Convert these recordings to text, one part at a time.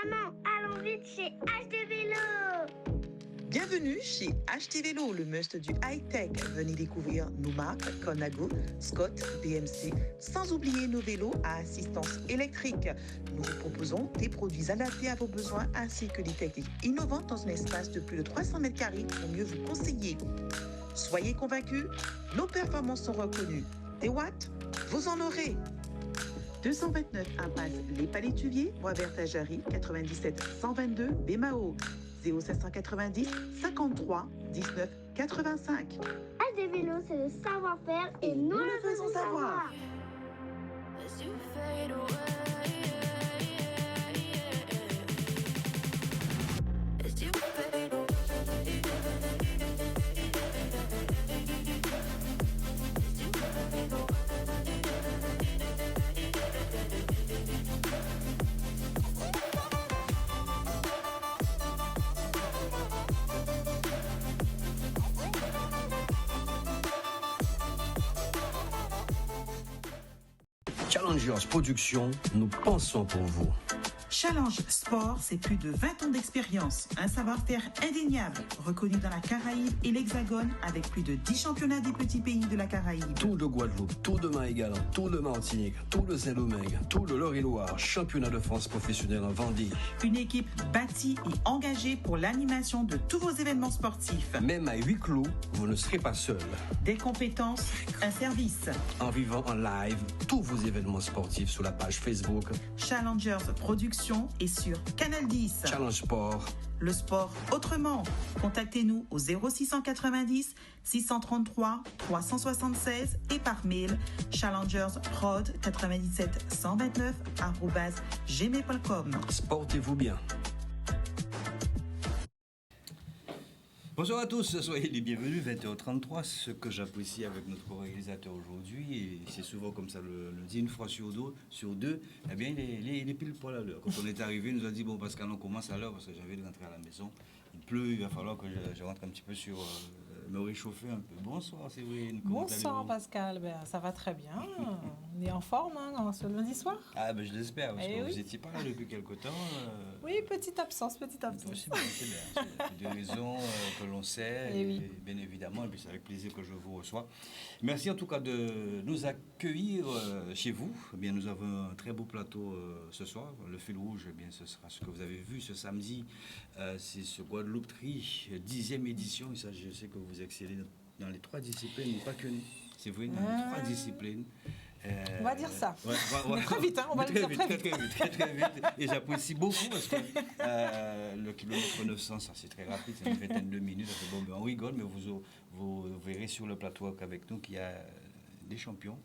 Maman, allons vite chez HD Vélo. Bienvenue chez HT Vélo, le must du high-tech. Venez découvrir nos marques Conago, Scott, BMC, sans oublier nos vélos à assistance électrique. Nous vous proposons des produits adaptés à vos besoins ainsi que des techniques innovantes dans un espace de plus de 300 mètres carrés pour mieux vous conseiller. Soyez convaincus, nos performances sont reconnues. Des watts, vous en aurez. 229 impasse Les Palétuviers, Bois-Vert-Jarry, 97 122 Bémao. 0790 53 19 85. HD Vélo, c'est le savoir-faire et nous le faisons savoir. Challengers Productions, nous pensons pour vous. Challenge Sport, c'est plus de 20 ans d'expérience, un savoir-faire indéniable, reconnu dans la Caraïbe et l'Hexagone avec plus de 10 championnats des petits pays de la Caraïbe. Tout de Guadeloupe, tout de Marie-Galante, tout de Martinique, tout de Saint-Domingue, tout de l'Eure-et-Loire, championnat de France professionnel en Vendée. Une équipe bâtie et engagée pour l'animation de tous vos événements sportifs. Même à huis clos, vous ne serez pas seul. Des compétences, un service. En vivant en live tous vos événements sportifs sur la page Facebook Challengers Productions et sur Canal 10. Challenge Sport. Le sport autrement. Contactez-nous au 0690 633 376 et par mail challengersprod97129@gmail.com. Sportez-vous bien. Bonjour à tous, soyez les bienvenus, 20h33. Ce que j'apprécie avec notre réalisateur aujourd'hui, et c'est souvent comme ça le dit, une fois sur deux, eh bien il est pile poil à l'heure. Quand on est arrivé, il nous a dit bon Pascal, on commence à l'heure parce que j'avais de rentrer à la maison. Il pleut, il va falloir que je rentre un petit peu me réchauffer un peu. Bonsoir Séverine. Bonsoir Pascal, ça va très bien. On est en forme ce lundi soir. Ah je l'espère, parce que oui. vous n'étiez pas là depuis quelque temps. Oui, petite absence. C'est bien, c'est des raisons que l'on sait, et bien évidemment, et puis c'est avec plaisir que je vous reçois. Merci en tout cas de nous accueillir chez vous. Eh bien, nous avons un très beau plateau ce soir. Le fil rouge, eh bien, ce sera ce que vous avez vu ce samedi. C'est ce Guadeloupe Tri, 10e édition. Et ça, je sais que vous excellez dans les 3 disciplines, pas qu'une. C'est vrai, dans les 3 disciplines. On va dire ça. Ouais. Très vite, on va le dire très vite. Très vite. Et j'apprécie beaucoup parce que le kilomètre 900, ça c'est très rapide, c'est une vingtaine de minutes. On rigole, mais vous verrez sur le plateau avec nous qu'il y a des champions,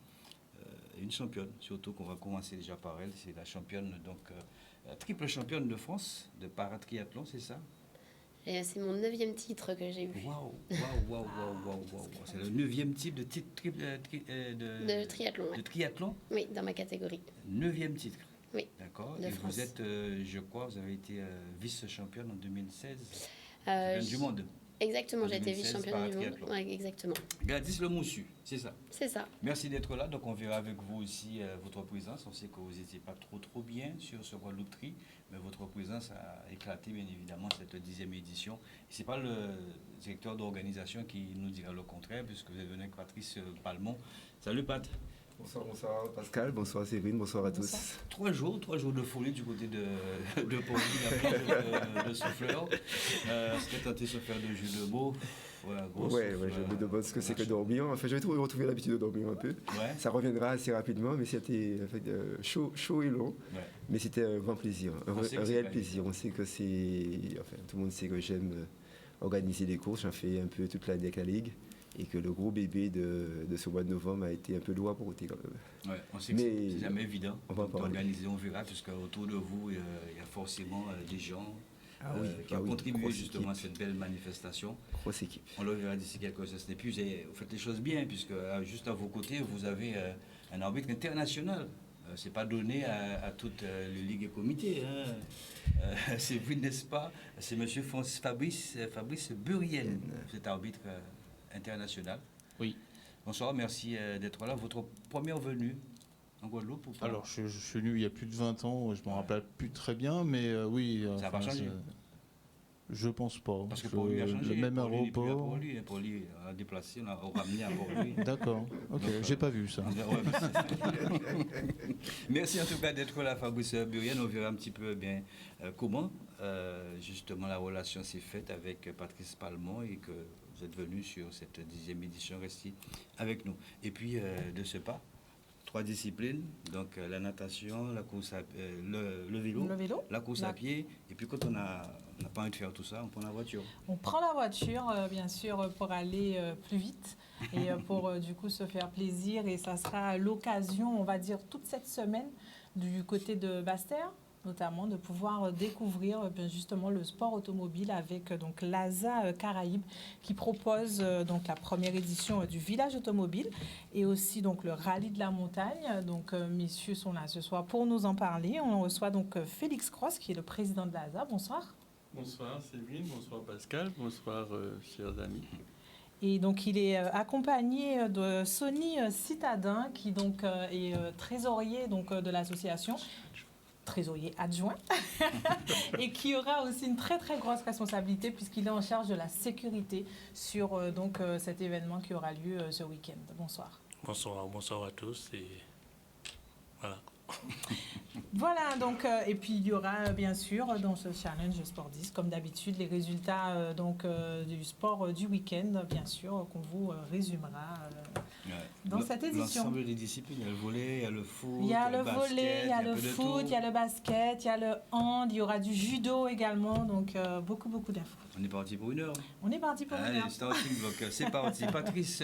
une championne, surtout qu'on va commencer déjà par elle. C'est la championne, donc triple championne de France de paratriathlon, c'est ça? Et c'est mon 9e titre que j'ai eu. Waouh. C'est le 9e type de de triathlon. De triathlon? Oui, dans ma catégorie. 9e titre. Oui. D'accord. De Et France. vous êtes, je crois, vous avez été vice-championne en 2016. Du monde. Exactement, j'ai été 2016 vice-championne du monde. paratriathlon. Ouais, exactement. Gladys Le Moussu, c'est ça. C'est ça. Merci d'être là. Donc on verra avec vous aussi votre présence. On sait que vous n'étiez pas trop bien sur ce Guadeloupe Tri, mais votre présence a éclaté bien évidemment cette 10e édition. Et c'est pas le directeur d'organisation qui nous dira le contraire, puisque vous êtes venu avec Patrice Palmont. Salut Pat. Bonsoir Pascal, bonsoir Séverine, bonsoir à tous. 3 jours de folie du côté de Pauli, de Souffleur. Est-ce que tu as tenté de se faire de jus de mots? Ouais, je me demande ce que c'est que dormir. Enfin, je vais retrouver l'habitude de dormir un peu. Ouais. Ça reviendra assez rapidement, mais c'était chaud et long. Ouais. Mais c'était un grand plaisir, un réel plaisir. On sait que tout le monde sait que j'aime organiser des courses. J'en fais un peu toute l'année avec la Ligue. Et que le gros bébé de ce mois de novembre a été un peu lourd à porter quand même. Ouais, on sait que c'est jamais évident d'organiser, on verra, puisque autour de vous, il y a forcément des gens qui ont oui, contribué justement à cette belle manifestation. Grosse équipe. On le verra d'ici quelques instants. Et puis, vous faites les choses bien, puisque juste à vos côtés, vous avez un arbitre international. C'est pas donné à toutes les ligues et comités. C'est vous, n'est-ce pas? C'est M. Fabrice Buriel, cet arbitre international. Oui. Bonsoir, merci d'être là. Votre première venue en Guadeloupe ou pas? Alors, je suis venu il y a plus de 20 ans, je ne me rappelle plus très bien, mais oui. Ça n'a pas changé? Je pense pas. Parce que Port-Louis a changé. Le même aéroport. Port-Louis a déplacé, on a ramené à Port-Louis. D'accord, ok, j'ai pas vu ça. Merci en tout cas d'être là, Fabrice Burian. On verra un petit peu bien comment justement la relation s'est faite avec Patrice Palmont et que vous êtes venu sur cette 10e édition. Restez avec nous. Et puis de ce pas, 3 disciplines, donc la natation, la course le vélo, la course à pied, et puis quand on n'a pas envie de faire tout ça, on prend la voiture. On prend la voiture, bien sûr, pour aller plus vite et pour du coup se faire plaisir. Et ça sera l'occasion, on va dire, toute cette semaine du côté de Basse-Terre, notamment de pouvoir découvrir justement le sport automobile avec donc l'ASA Caraïbes qui propose donc la première édition du village automobile et aussi donc le rallye de la montagne. Donc messieurs sont là ce soir pour nous en parler. On reçoit donc Félix Cross qui est le président de l'ASA. Bonsoir. Bonsoir Sylvine, bonsoir Pascal, bonsoir chers amis. Et donc il est accompagné de Sonny Citadin qui donc est trésorier donc de l'association. Trésorier adjoint et qui aura aussi une très très grosse responsabilité puisqu'il est en charge de la sécurité sur donc cet événement qui aura lieu ce week-end. Bonsoir. Bonsoir à tous et voilà. Voilà, donc, et puis il y aura bien sûr dans ce challenge Sport 10, comme d'habitude, les résultats du sport du week-end, bien sûr, qu'on vous résumera dans cette édition. L'ensemble des disciplines, il y a le volley, il y a le foot, il y a le volley, il y a le foot, il y a le basket, il y a le hand, il y aura du judo également, donc beaucoup d'infos. On est parti pour 1 heure. On est parti pour 1 heure. Starting block, c'est parti. Patrice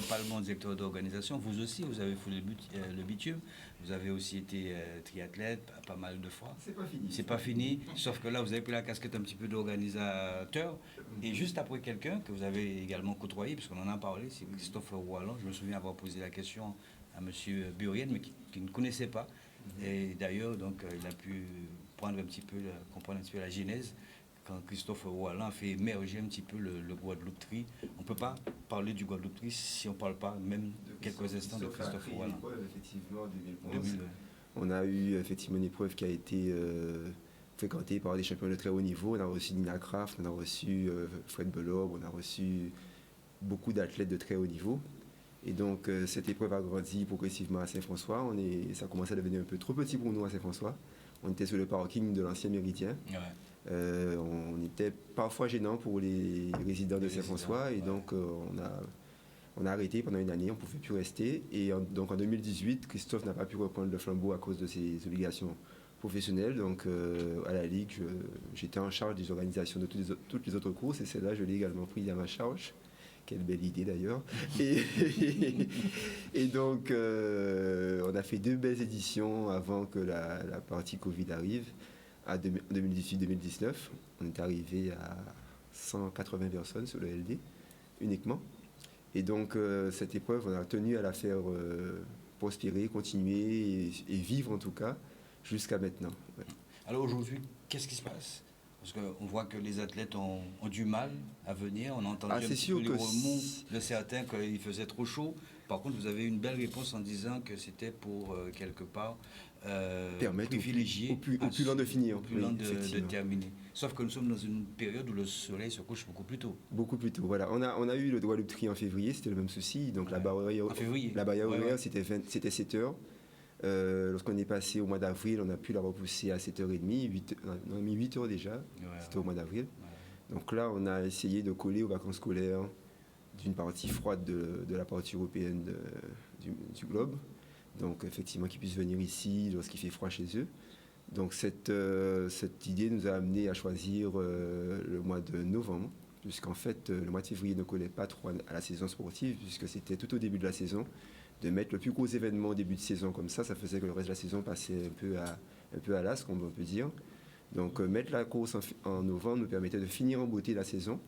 Palmont, directeur d'organisation, vous aussi, vous avez foulé le bitume. Vous avez aussi été triathlète pas mal de fois. C'est pas fini. C'est pas fini, sauf que là, vous avez pris la casquette un petit peu d'organisateur. Et juste après quelqu'un que vous avez également côtoyé, puisqu'on en a parlé, c'est Christophe Rouallan. Je me souviens avoir posé la question à M. Burian, mais qui ne connaissait pas. Et d'ailleurs, donc, il a pu comprendre un petit peu la genèse. Quand Christophe Rouallan a fait émerger un petit peu le Guadeloupe-Tri. On ne peut pas parler du Guadeloupe-Tri si on ne parle pas même quelques instants de Christophe Rouallan. Effectivement, en 2011, on a eu effectivement une épreuve qui a été fréquentée par des champions de très haut niveau. On a reçu Nina Kraft, on a reçu Fred Belob, on a reçu beaucoup d'athlètes de très haut niveau. Et donc cette épreuve a grandi progressivement à Saint-François. Ça a commencé à devenir un peu trop petit pour nous à Saint-François. On était sur le parking de l'ancien Méridien. Ouais. On était parfois gênant pour les résidents de Saint-François et donc on a arrêté pendant 1 année, on ne pouvait plus rester. Et donc en 2018, Christophe n'a pas pu reprendre le flambeau à cause de ses obligations professionnelles. Donc à la Ligue, j'étais en charge des organisations de toutes les autres courses et celle-là, je l'ai également pris à ma charge. Quelle belle idée d'ailleurs. Et donc on a fait 2 belles éditions avant que la partie Covid arrive. En 2018-2019, on est arrivé à 180 personnes sur le LD uniquement. Et donc cette épreuve, on a tenu à la faire prospérer, continuer et vivre en tout cas jusqu'à maintenant. Ouais. Alors aujourd'hui, qu'est-ce qui se passe? Parce qu'on voit que les athlètes ont du mal à venir. On a entendu un petit peu les remous de certains qu'il faisait trop chaud. Par contre, vous avez une belle réponse en disant que c'était pour quelque part permettre privilégier au plus lent de finir, au plus lent de terminer. Sauf que nous sommes dans une période où le soleil se couche beaucoup plus tôt. Beaucoup plus tôt, voilà. On a eu le Guadeloupe-Tri en février, c'était le même souci. Donc la barrière horaire, c'était 7 heures. Lorsqu'on est passé au mois d'avril, on a pu la repousser à 7h30. On a mis 8 heures déjà, c'était au mois d'avril. Donc là, on a essayé de coller aux vacances scolaires d'une partie froide de la partie européenne du globe. Donc effectivement qu'ils puissent venir ici lorsqu'il fait froid chez eux. Donc cette idée nous a amené à choisir le mois de novembre, puisqu'en fait le mois de février ne collait pas trop à la saison sportive, puisque c'était tout au début de la saison. De mettre le plus gros événement au début de saison comme ça faisait que le reste de la saison passait un peu à l'as, comme on peut dire. Donc mettre la course en novembre nous permettait de finir en beauté la saison.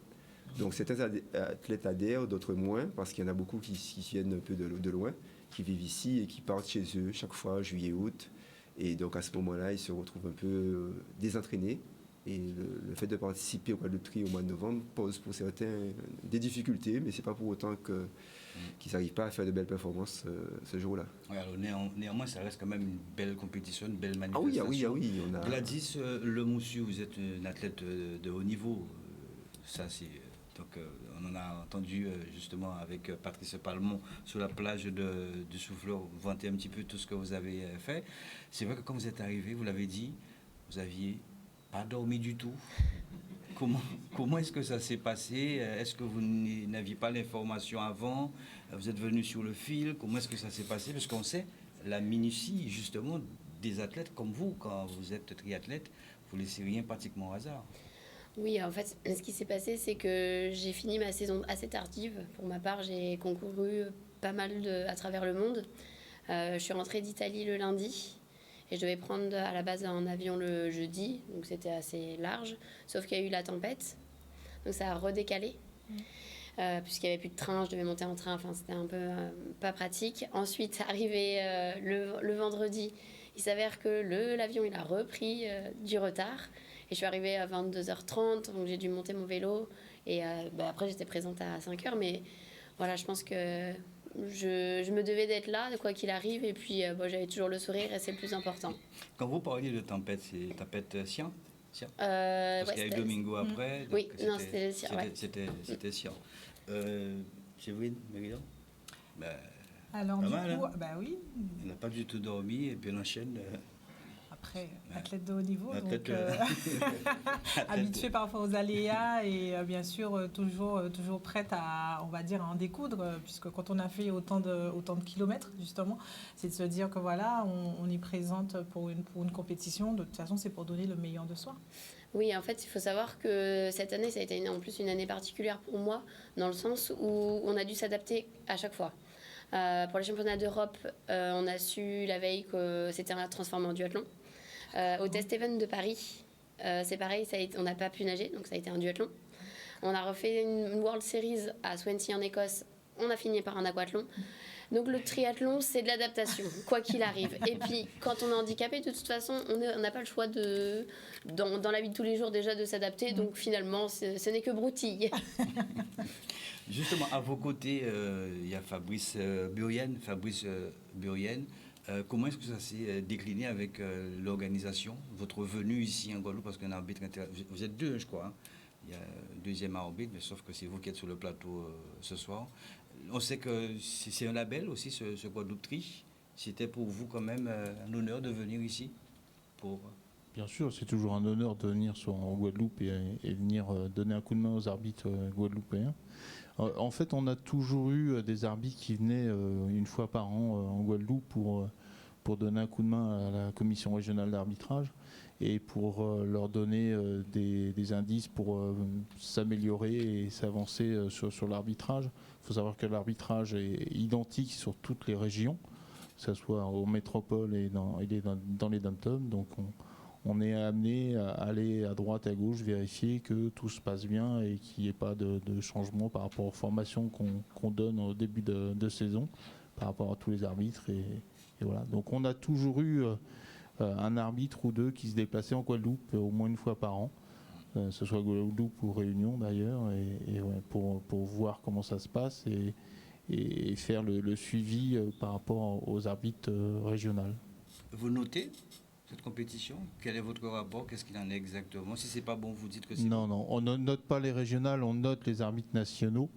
Donc certains athlètes adhèrent, d'autres moins, parce qu'il y en a beaucoup qui viennent un peu de loin, qui vivent ici et qui partent chez eux chaque fois, juillet, août. Et donc à ce moment-là, ils se retrouvent un peu désentraînés Et le fait de participer au Guadeloupe Tri au mois de novembre pose pour certains des difficultés, mais ce n'est pas pour autant qu'ils n'arrivent pas à faire de belles performances ce jour-là. Ouais, alors néanmoins, ça reste quand même une belle compétition, une belle manifestation. Ah oui. Gladys Lemoussu, vous êtes une athlète de haut niveau. Ça, c'est... Donc, on en a entendu justement avec Patrice Palmont sur la plage du Souffleur vanter un petit peu tout ce que vous avez fait. C'est vrai que quand vous êtes arrivé, vous l'avez dit, vous aviez pas dormi du tout. Comment est-ce que ça s'est passé? Est-ce que vous n'aviez pas l'information avant? Vous êtes venu sur le fil? Comment est-ce que ça s'est passé? Parce qu'on sait la minutie justement des athlètes comme vous. Quand vous êtes triathlète, vous ne laissez rien pratiquement au hasard. Oui, en fait, ce qui s'est passé, c'est que j'ai fini ma saison assez tardive. Pour ma part, j'ai concouru pas mal à travers le monde. Je suis rentrée d'Italie le lundi et je devais prendre à la base un avion le jeudi, donc c'était assez large, sauf qu'il y a eu la tempête, donc ça a redécalé. Puisqu'il n'y avait plus de train, je devais monter en train, enfin c'était un peu pas pratique. Ensuite, arrivé le vendredi, il s'avère que l'avion il a repris du retard. Et je suis arrivée à 22h30, donc j'ai dû monter mon vélo. Et après, j'étais présente à 5h. Mais voilà, je pense que je me devais d'être là, quoi qu'il arrive. Et puis, j'avais toujours le sourire et c'est le plus important. Quand vous parliez de tempête, c'est tempête Sian? Parce qu'il y a eu Domingo après. Oui, non, c'était Sian. C'était Sian. Séverine, Mérida? Alors, pas du mal, coup, hein? Oui. On n'a pas du tout dormi et puis on enchaîne. Après, athlète de haut niveau, athlète, donc habitué parfois aux aléas et bien sûr toujours prête à, on va dire, à en découdre, puisque quand on a fait autant de kilomètres, justement, c'est de se dire que voilà, on est présente pour une compétition. De toute façon, c'est pour donner le meilleur de soi. Oui, en fait, il faut savoir que cette année, ça a été en plus une année particulière pour moi, dans le sens où on a dû s'adapter à chaque fois. Pour les championnats d'Europe, on a su la veille que c'était transformé en duathlon. Au Test Event de Paris, c'est pareil, on n'a pas pu nager, donc ça a été un duathlon. On a refait une World Series à Swansea en Écosse, on a fini par un aquathlon. Donc le triathlon, c'est de l'adaptation, quoi qu'il arrive. Et puis, quand on est handicapé, de toute façon, on n'a pas le choix dans la vie de tous les jours déjà de s'adapter. Donc finalement, ce n'est que broutille. Justement, à vos côtés, il y a Fabrice Burienne. Comment est-ce que ça s'est décliné avec l'organisation, votre venue ici en Guadeloupe, parce qu'un arbitre, vous êtes deux, je crois, hein. Il y a un deuxième arbitre, mais sauf que c'est vous qui êtes sur le plateau ce soir. On sait que c'est un label aussi, ce Guadeloupe Tri. C'était pour vous quand même un honneur de venir ici Bien sûr, c'est toujours un honneur de venir en Guadeloupe et venir donner un coup de main aux arbitres guadeloupéens. En fait, on a toujours eu des arbitres qui venaient une fois par an en Guadeloupe pour donner un coup de main à la commission régionale d'arbitrage et pour leur donner des indices pour s'améliorer et s'avancer sur l'arbitrage. Il faut savoir que l'arbitrage est identique sur toutes les régions, que ce soit aux métropoles et dans les dom-toms. Donc on est amené à aller à droite, à gauche, vérifier que tout se passe bien et qu'il n'y ait pas de changement par rapport aux formations qu'on donne au début de saison, par rapport à tous les arbitres. Et voilà. Donc on a toujours eu un arbitre ou deux qui se déplaçaient en Guadeloupe au moins une fois par an, que ce soit Guadeloupe ou Réunion d'ailleurs, et ouais, pour voir comment ça se passe et faire le suivi par rapport aux arbitres régionales. Vous notez cette compétition? Quel est votre rapport? Qu'est-ce qu'il en est exactement? Si c'est pas bon, vous dites que c'est Non, bon. non, on ne note pas les régionales, on note les arbitres nationaux.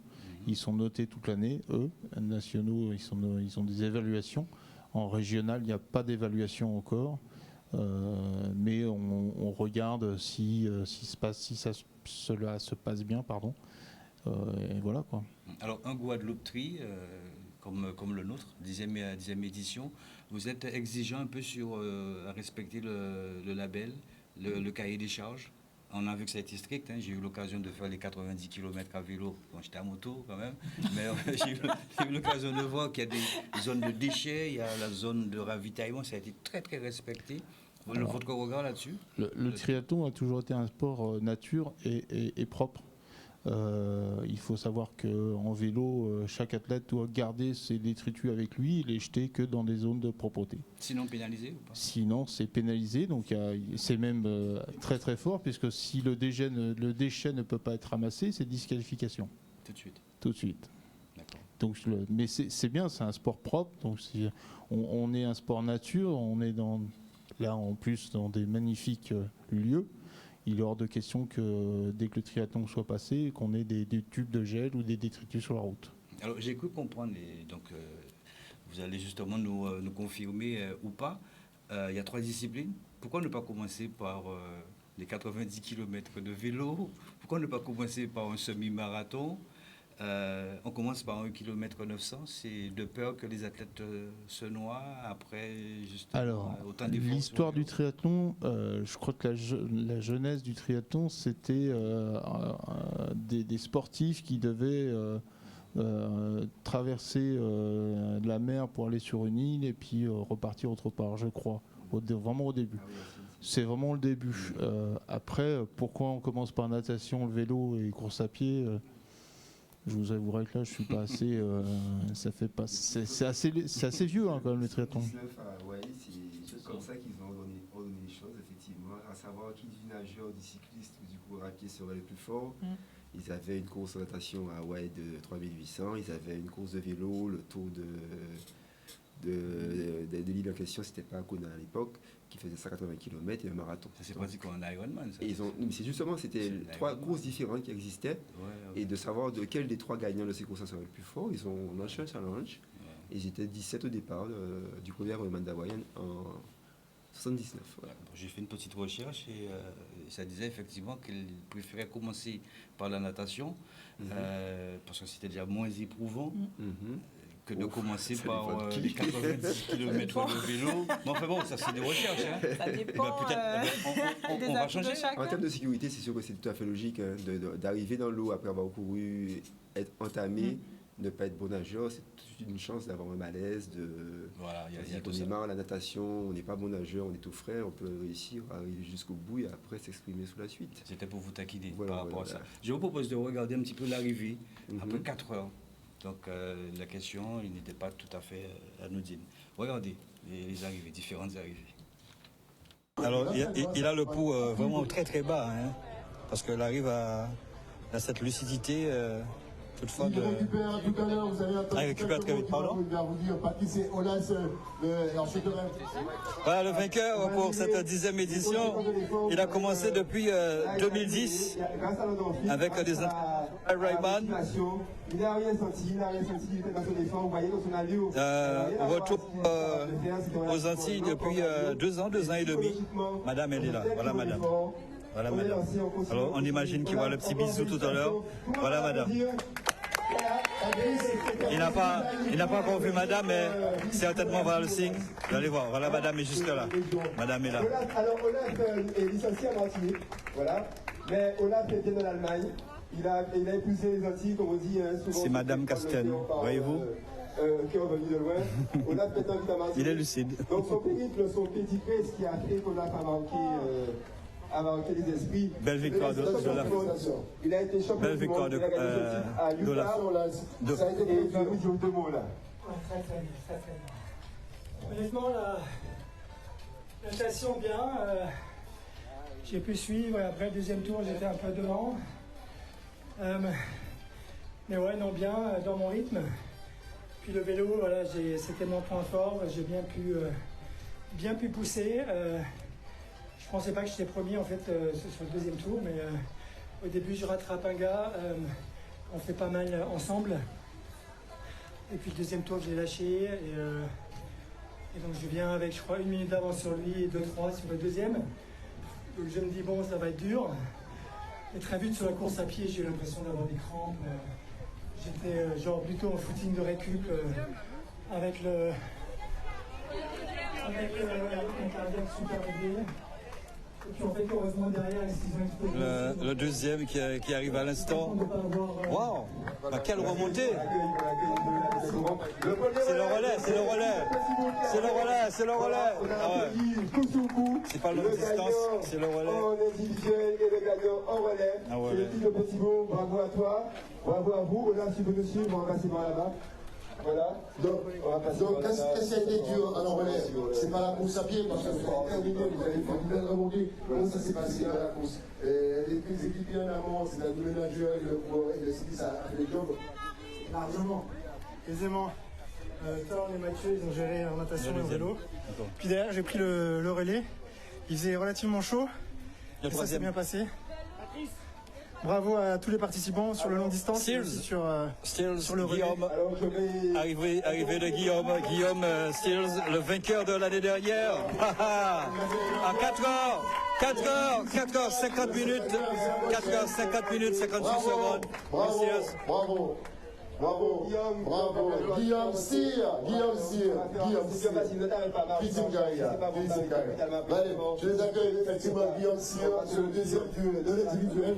Ils sont notés toute l'année, eux. Nationaux, ils ont des évaluations. En régional, il n'y a pas d'évaluation encore. Mais on regarde si cela se passe bien, pardon. Et voilà quoi. Alors un Guadeloupe Tri, comme le nôtre, 10e édition, vous êtes exigeant un peu à respecter le label, le cahier des charges. On a vu que ça a été strict, hein. J'ai eu l'occasion de faire les 90 km à vélo quand j'étais à moto quand même, mais j'ai eu l'occasion de voir qu'il y a des zones de déchets, il y a la zone de ravitaillement, ça a été très très respecté. Alors, votre regard là-dessus? Le triathlon a toujours été un sport nature et propre. Il faut savoir qu'en vélo, chaque athlète doit garder ses détritus avec lui et les jeter que dans des zones de propreté. Sinon pénalisé ou pas? Sinon, c'est pénalisé, donc c'est même très très fort, puisque si le déchet ne peut pas être ramassé, c'est disqualification. Tout de suite. Tout de suite. D'accord. Donc, mais c'est bien, c'est un sport propre, donc on est un sport nature, on est là en plus dans des magnifiques lieux. Il est hors de question que dès que le triathlon soit passé, qu'on ait des tubes de gel ou des détritus sur la route. Alors j'ai cru comprendre, donc vous allez justement nous confirmer ou pas, il y a 3 disciplines. Pourquoi ne pas commencer par les 90 km de vélo? Pourquoi ne pas commencer par un semi-marathon? On commence par 1 km 900, c'est de peur que les athlètes se noient après justement. Alors, autant d'efforts. l'histoire du triathlon, je crois que la jeunesse du triathlon, c'était des sportifs qui devaient traverser la mer pour aller sur une île et puis repartir autre part, je crois, vraiment au début. C'est vraiment le début. Après, pourquoi on commence par natation, le vélo et course à pied? Je vous avouerai que là, je suis pas assez. Ça fait pas. C'est assez vieux quand même le triathlon. Ouais, c'est comme ça qu'ils ont ordonné les choses, effectivement. À savoir qui du nageur, du cycliste ou du coureur à pied serait le plus fort. Ils avaient une course de natation à Hawaï de 3800. Ils avaient une course de vélo, le tour de l'île en question, c'était pas à Kona à l'époque, qui faisait 180 km et un marathon. Ça c'est pratiquement un Ironman, ça. C'est justement, c'était 3 courses différentes qui existaient, et de savoir de quel des 3 gagnants de ces courses serait le plus fort. Ils ont lancé un challenge, et j'étais 17 au départ du premier Ironman d'Hawaï en 79. Voilà. J'ai fait une petite recherche et ça disait effectivement qu'il préférait commencer par la natation, parce que c'était déjà moins éprouvant. Que de commencer par les 90 km de vélo. Mais enfin bon, ça c'est des recherches. Hein. Ça dépend. On va changer. En termes de sécurité, c'est sûr que c'est tout à fait logique d'arriver dans l'eau après avoir couru, être entamé, ne pas être bon nageur. C'est toute une chance d'avoir un malaise. Voilà, il y a on est marre à la natation, on n'est pas bon nageur, on est tout frais, on peut réussir à arriver jusqu'au bout et après s'exprimer sous la suite. C'était pour vous taquiner par rapport à ça. Je vous propose de regarder un petit peu l'arrivée, après 4 heures. Donc la question, il n'était pas tout à fait anodine. Regardez les arrivées, différentes arrivées. Alors il a le pouls vraiment très très bas, hein, parce qu'il arrive à cette lucidité toutefois de... Il récupère très vite, pardon. Voilà le vainqueur pour cette 10e édition. Il a commencé depuis 2010 avec des Ironman. Il n'a rien senti, il était dans son effort. Vous voyez, dans son allure. Retour aux Antilles depuis 2 ans et demi. Madame, elle est là. Voilà, madame. Voilà, madame. Alors, on imagine qu'il voit le petit bisou tout à l'heure. Voilà, madame. Il n'a pas encore vu madame, mais certainement voilà le signe. Vous allez voir, voilà, madame est juste là. Madame est là. Alors, Olaf est licencié à Martinique, voilà. Mais Olaf est bien en Allemagne. Il a épousé les Antilles, comme on dit souvent. C'est madame Casten, voyez-vous. Qui est revenu de loin. Olaf est en Martinique. Il est lucide. Donc, son périple, son petit prêt, ce qui a fait qu'Olaf a marqué les esprits. Belle victoire de Olaf. Il a été champion du monde. Il a gagné à Utah. Ça a été deux mots là. Très bien. Honnêtement, la natation bien. J'ai pu suivre et après le deuxième tour, j'étais un peu devant. Mais ouais, non, bien, dans mon rythme. Puis le vélo, voilà, c'était mon point fort. J'ai bien pu pousser. Je pensais pas que j'étais premier en fait sur le deuxième tour, mais au début je rattrape un gars, on fait pas mal ensemble. Et puis le deuxième tour je l'ai lâché et donc je viens avec je crois 1 minute d'avance sur lui et 2-3 sur le deuxième. Donc je me dis bon ça va être dur. Et très vite sur la course à pied j'ai eu l'impression d'avoir des crampes. J'étais genre plutôt en footing de récup avec le cardiaque super élevé. Et puis en fait, heureusement derrière, ils ont explosé. Le deuxième qui arrive à l'instant. Waouh, quelle remontée! C'est le relais. Ah ouais. C'est pas longue distance, c'est le relais. En individuel et le gagnant en relais. Ah ouais. C'est l'équipe de Petit Beau. Bravo à toi. Bravo à vous. Là, si vous nous suivez, on va passer par là-bas. Voilà. Donc, qu'est-ce qui a été dur à l'enrelais? C'est pas la course à pied, parce que vous avez terminé, vous avez fait une belle remontée. Comment ça s'est passé à la course? Les équipiers en amont, c'est la ménageur et le cycliste a fait les jobs. Largement, aisément. Thorne et Mathieu, ils ont géré en natation et en vélo. Puis derrière, j'ai pris le relais. Il faisait relativement chaud. Et ça s'est bien passé. Bravo à tous les participants sur le long distance et aussi sur le relais. Guillaume, arrivée de Guillaume Stills, le vainqueur de l'année dernière. À 4h 50 minutes, 56 secondes. Bravo, Guillaume Cyr. Allez, je les accueille effectivement Guillaume Cyr sur le deuxième de l'individuel.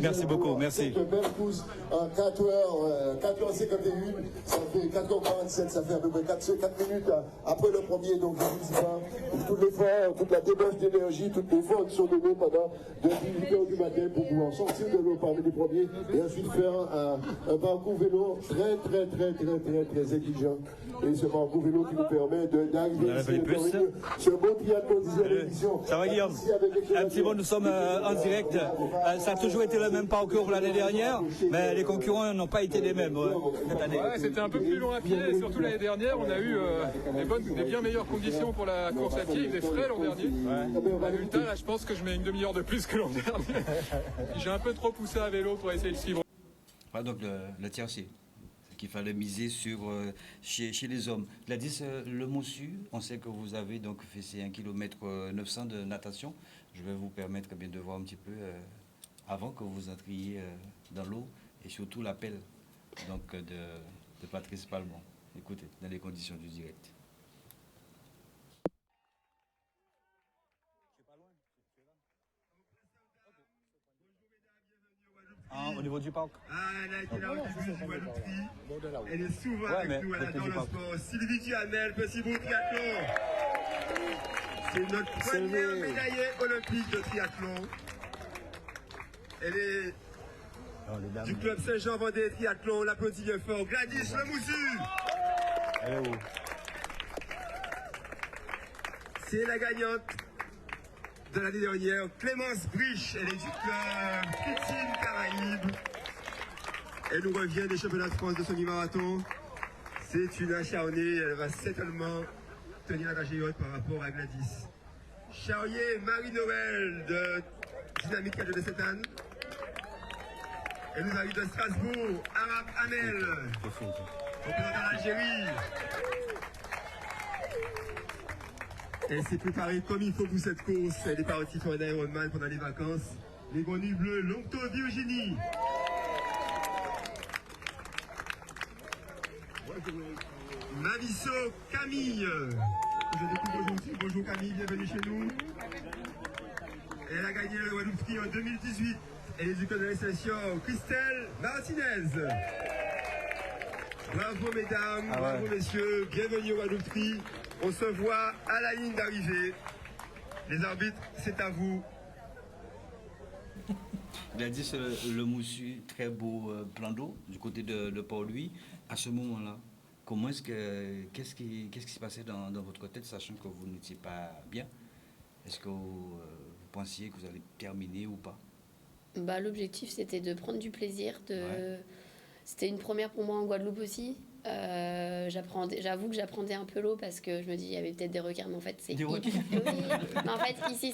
Merci beaucoup, merci. Une belle course en 4h51, ça fait 4h47, ça fait à peu près 4 minutes après le premier, donc je ne dis pas, tout l'effort, toute la débauche d'énergie, tout l'effort qui sont donnés pendant depuis 8h du matin pour pouvoir sortir de l'eau parmi les premiers et ensuite faire un parcours vélo très exigeant. Et ce parcours vélo qui nous permet d'arriver ici sur bon triathlon 10e édition. Ça va Guillaume? Un petit mot, nous sommes en direct. Ça a toujours été le même parcours l'année dernière, mais les concurrents n'ont pas été les mêmes cette année. Ouais, c'était un peu plus long à pied, et surtout l'année dernière, on a eu des bien meilleures conditions pour la course à pied. Il faisait frais l'an dernier. Résultat, là, je pense que je mets une demi-heure de plus que l'an dernier. J'ai un peu trop poussé à vélo pour essayer de suivre. Ouais, donc le tiercé, qu'il fallait miser sur chez les hommes. Gladys, le Mossu, on sait que vous avez donc fait ces 1 km 900 de natation. Je vais vous permettre bien de voir un petit peu avant que vous entriez dans l'eau et surtout l'appel donc de Patrice Palmont. Écoutez, dans les conditions du direct. Au niveau du parc. Elle a été là au début du Guadeloupe. Elle est souvent avec nous, elle adore le sport. Sylvie Duhamel, Petit Beau triathlon. C'est notre première médaillée olympique de triathlon. Elle est du club Saint-Jean-Vendée Triathlon. On l'applaudit bien fort. Gladys Lemoussu. C'est la gagnante de l'année dernière, Clémence Briche. Elle est du club Christine Caraïbes. Elle nous revient des championnats de France de semi-marathon. C'est une acharnée, elle va certainement tenir la dragée haute par rapport à Gladys. Charrier Marie-Noël de Dynamique de Sainte-Anne. Elle nous arrive de Strasbourg, Arab Amel, représentant l'Algérie. Elle s'est préparée comme il faut pour cette course. Elle est partie faire un Ironman pendant les vacances. Les grenouilles bleues, Longto Virginie. Mavisso Camille. Je découvre aujourd'hui. Bonjour Camille, bienvenue chez nous. Elle a gagné le Guadeloupe Ski en 2018. Elle est du club de l'installation Christelle Martinez. Bravo mesdames, bravo messieurs, bienvenue au Guadeloupe Ski. On se voit à la ligne d'arrivée. Les arbitres, c'est à vous. Gladys, le Moussu, très beau plan d'eau du côté de Port-Louis. À ce moment-là, qu'est-ce qui se passait dans votre tête, sachant que vous n'étiez pas bien? Est-ce que vous pensiez que vous allez terminer ou pas? L'objectif, c'était de prendre du plaisir. C'était une première pour moi en Guadeloupe aussi. J'avoue que j'apprenais un peu l'eau parce que je me dis il y avait peut-être des requins, mais en fait c'est ici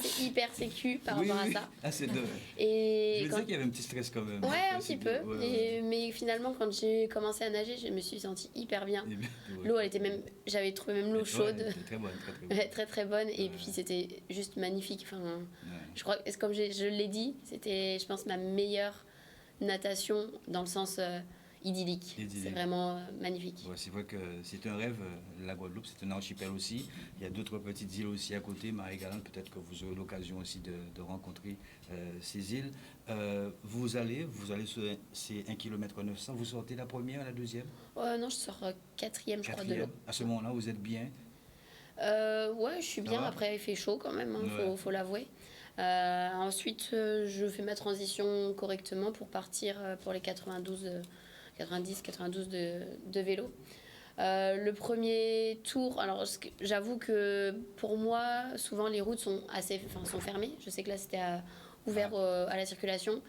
c'est hyper sécu par rapport à ça. Ah, c'est dommage. Et je veux dire qu'il y avait un petit stress quand même. Ouais, un petit peu. Mais finalement quand j'ai commencé à nager, je me suis sentie hyper bien. L'eau, elle était même, j'avais trouvé même l'eau chaude. Très bonne, très bonne. Et puis c'était juste magnifique. Enfin, je crois, comme je l'ai dit, c'était, je pense, ma meilleure natation dans le sens. idyllique. C'est vraiment magnifique. Ouais, c'est vrai que c'est un rêve, la Guadeloupe, c'est un archipel aussi. Il y a d'autres petites îles aussi à côté, Marie-Galante, peut-être que vous aurez l'occasion aussi de rencontrer ces îles. Vous allez sur ces 1,9 km, vous sortez la première, la deuxième? Non, je sors 4e, je crois, de l'eau. À ce moment-là, vous êtes bien? Ouais, je suis bien. Après, il fait chaud quand même, faut l'avouer. Ensuite, je fais ma transition correctement pour partir pour les 90-92 de vélo. Le premier tour, alors j'avoue que pour moi, souvent les routes sont fermées. Je sais que là, c'était ouvert à la circulation.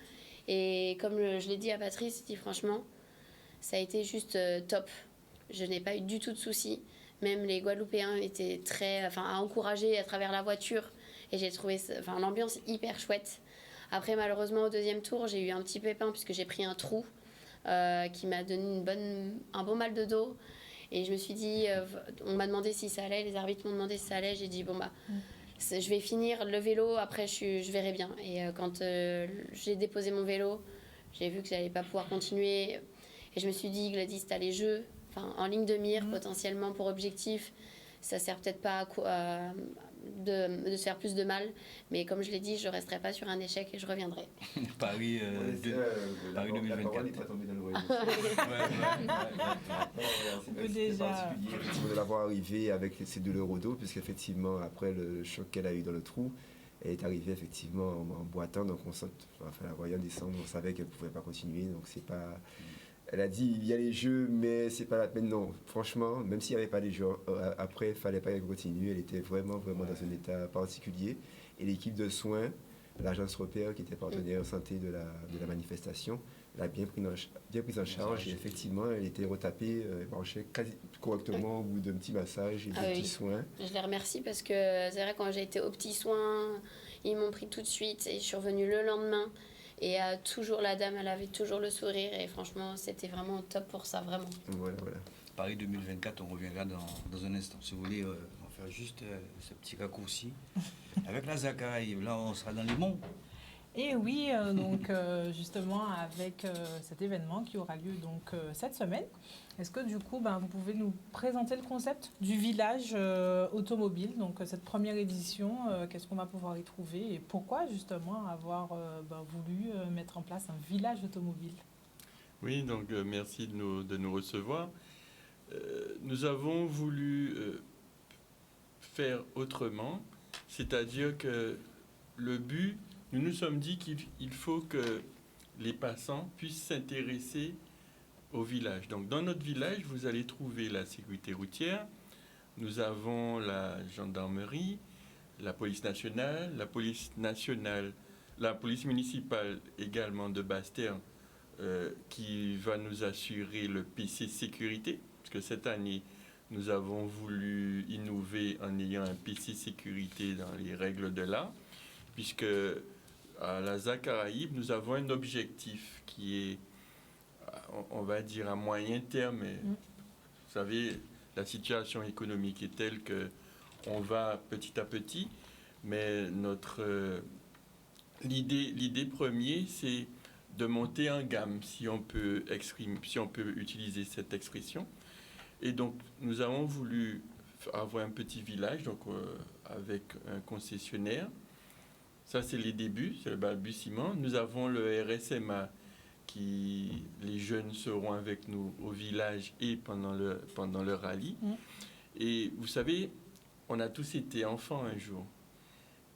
Et comme je l'ai dit à Patrice, franchement, ça a été juste top. Je n'ai pas eu du tout de soucis. Même les Guadeloupéens étaient à encourager à travers la voiture. Et j'ai trouvé l'ambiance hyper chouette. Après, malheureusement, au deuxième tour, j'ai eu un petit pépin puisque j'ai pris un trou qui m'a donné un bon mal de dos. Et je me suis dit, on m'a demandé si ça allait, les arbitres m'ont demandé si ça allait. J'ai dit, je vais finir le vélo, après je verrai bien. Et quand j'ai déposé mon vélo, j'ai vu que je n'allais pas pouvoir continuer. Et je me suis dit, Gladys, tu as les jeux en ligne de mire, potentiellement pour objectif. Ça sert peut-être pas de se faire plus de mal, mais comme je l'ai dit, je resterai pas sur un échec et je reviendrai. Paris 2024. Déjà de l'avoir arrivé avec ses douleurs au dos, puisqu'effectivement après le choc qu'elle a eu dans le trou, elle est arrivée effectivement en boitant, donc la voyant descendre, on savait qu'elle pouvait pas continuer, donc c'est pas. Elle a dit il y a les jeux, mais c'est pas la peine. Non, franchement, même s'il n'y avait pas les jeux après, il fallait pas qu'elle continue. Elle était vraiment dans un état particulier. Et l'équipe de soins, l'agence Repère, qui était partenaire santé de la manifestation, l'a bien prise en charge. Et effectivement, elle était retapée, elle marchait quasi correctement au bout d'un petit massage et des petits soins. Je les remercie parce que c'est vrai, quand j'ai été aux petits soins, ils m'ont pris tout de suite et je suis revenue le lendemain. Et toujours la dame, elle avait toujours le sourire et franchement, c'était vraiment top pour ça, vraiment. Voilà. Paris 2024, on reviendra dans un instant. Si vous voulez, on va faire juste ce petit raccourci. Avec la Zacaraïbe, là, on sera dans les monts. Et oui, donc justement, avec cet événement qui aura lieu donc cette semaine, est-ce que du coup, vous pouvez nous présenter le concept du village automobile, donc cette première édition, qu'est-ce qu'on va pouvoir y trouver et pourquoi justement avoir voulu mettre en place un village automobile? Oui, donc merci de nous recevoir. Nous avons voulu faire autrement, c'est-à-dire que le but, nous nous sommes dit qu'il faut que les passants puissent s'intéresser au village. Donc, dans notre village, vous allez trouver la sécurité routière. Nous avons la gendarmerie, la police nationale, la police municipale également de Basse-Terre qui va nous assurer le PC sécurité. Parce que cette année, nous avons voulu innover en ayant un PC sécurité dans les règles de l'art. Puisque à la Zacaraïbe, nous avons un objectif qui est, on va dire, à moyen terme. Vous savez, la situation économique est telle qu'on va petit à petit, mais l'idée première, c'est de monter en gamme, si on peut utiliser cette expression. Et donc, nous avons voulu avoir un petit village, donc avec un concessionnaire. Ça, c'est les débuts, c'est le balbutiement. Nous avons le RSMA, les jeunes seront avec nous au village et pendant le rallye. Et vous savez, on a tous été enfants un jour.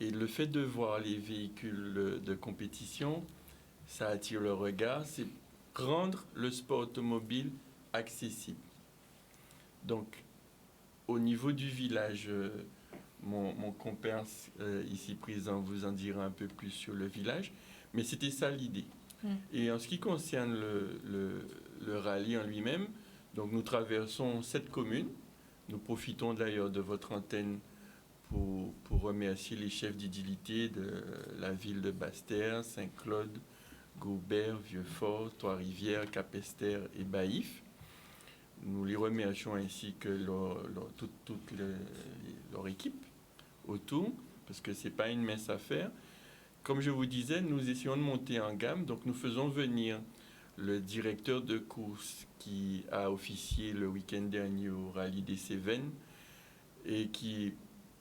Et le fait de voir les véhicules de compétition, ça attire le regard, c'est rendre le sport automobile accessible. Donc, au niveau du village, mon compère ici présent vous en dira un peu plus sur le village, mais c'était ça l'idée. Et en ce qui concerne le rallye en lui-même, donc nous traversons 7 communes. Nous profitons d'ailleurs de votre antenne pour remercier les chefs d'édilité de la ville de Basse-Terre, Saint-Claude, Gaubert, Vieux-Fort, Trois-Rivières, Capesterre et Baïf. Nous les remercions ainsi que toute leur équipe autour, parce que ce n'est pas une mince affaire. Comme je vous disais, nous essayons de monter en gamme, donc nous faisons venir le directeur de course qui a officié le week-end dernier au Rallye des Cévennes et qui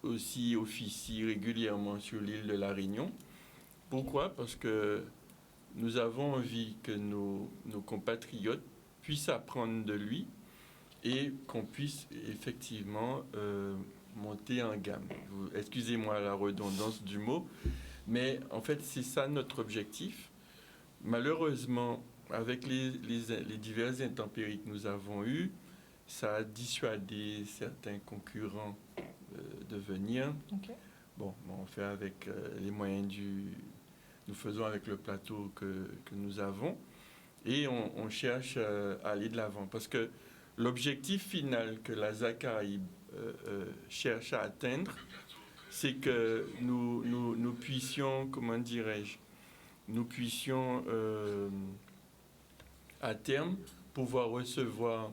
aussi officie régulièrement sur l'île de la Réunion. Pourquoi? Parce que nous avons envie que nos compatriotes puissent apprendre de lui et qu'on puisse effectivement monter en gamme. Excusez-moi la redondance du mot, mais en fait, c'est ça notre objectif. Malheureusement, avec les diverses intempéries que nous avons eues, ça a dissuadé certains concurrents de venir. Okay. Bon, on fait avec les moyens nous faisons avec le plateau que nous avons et on cherche à aller de l'avant parce que l'objectif final que la Caraïbes cherche à atteindre, c'est que nous puissions, comment dirais-je, nous puissions à terme pouvoir recevoir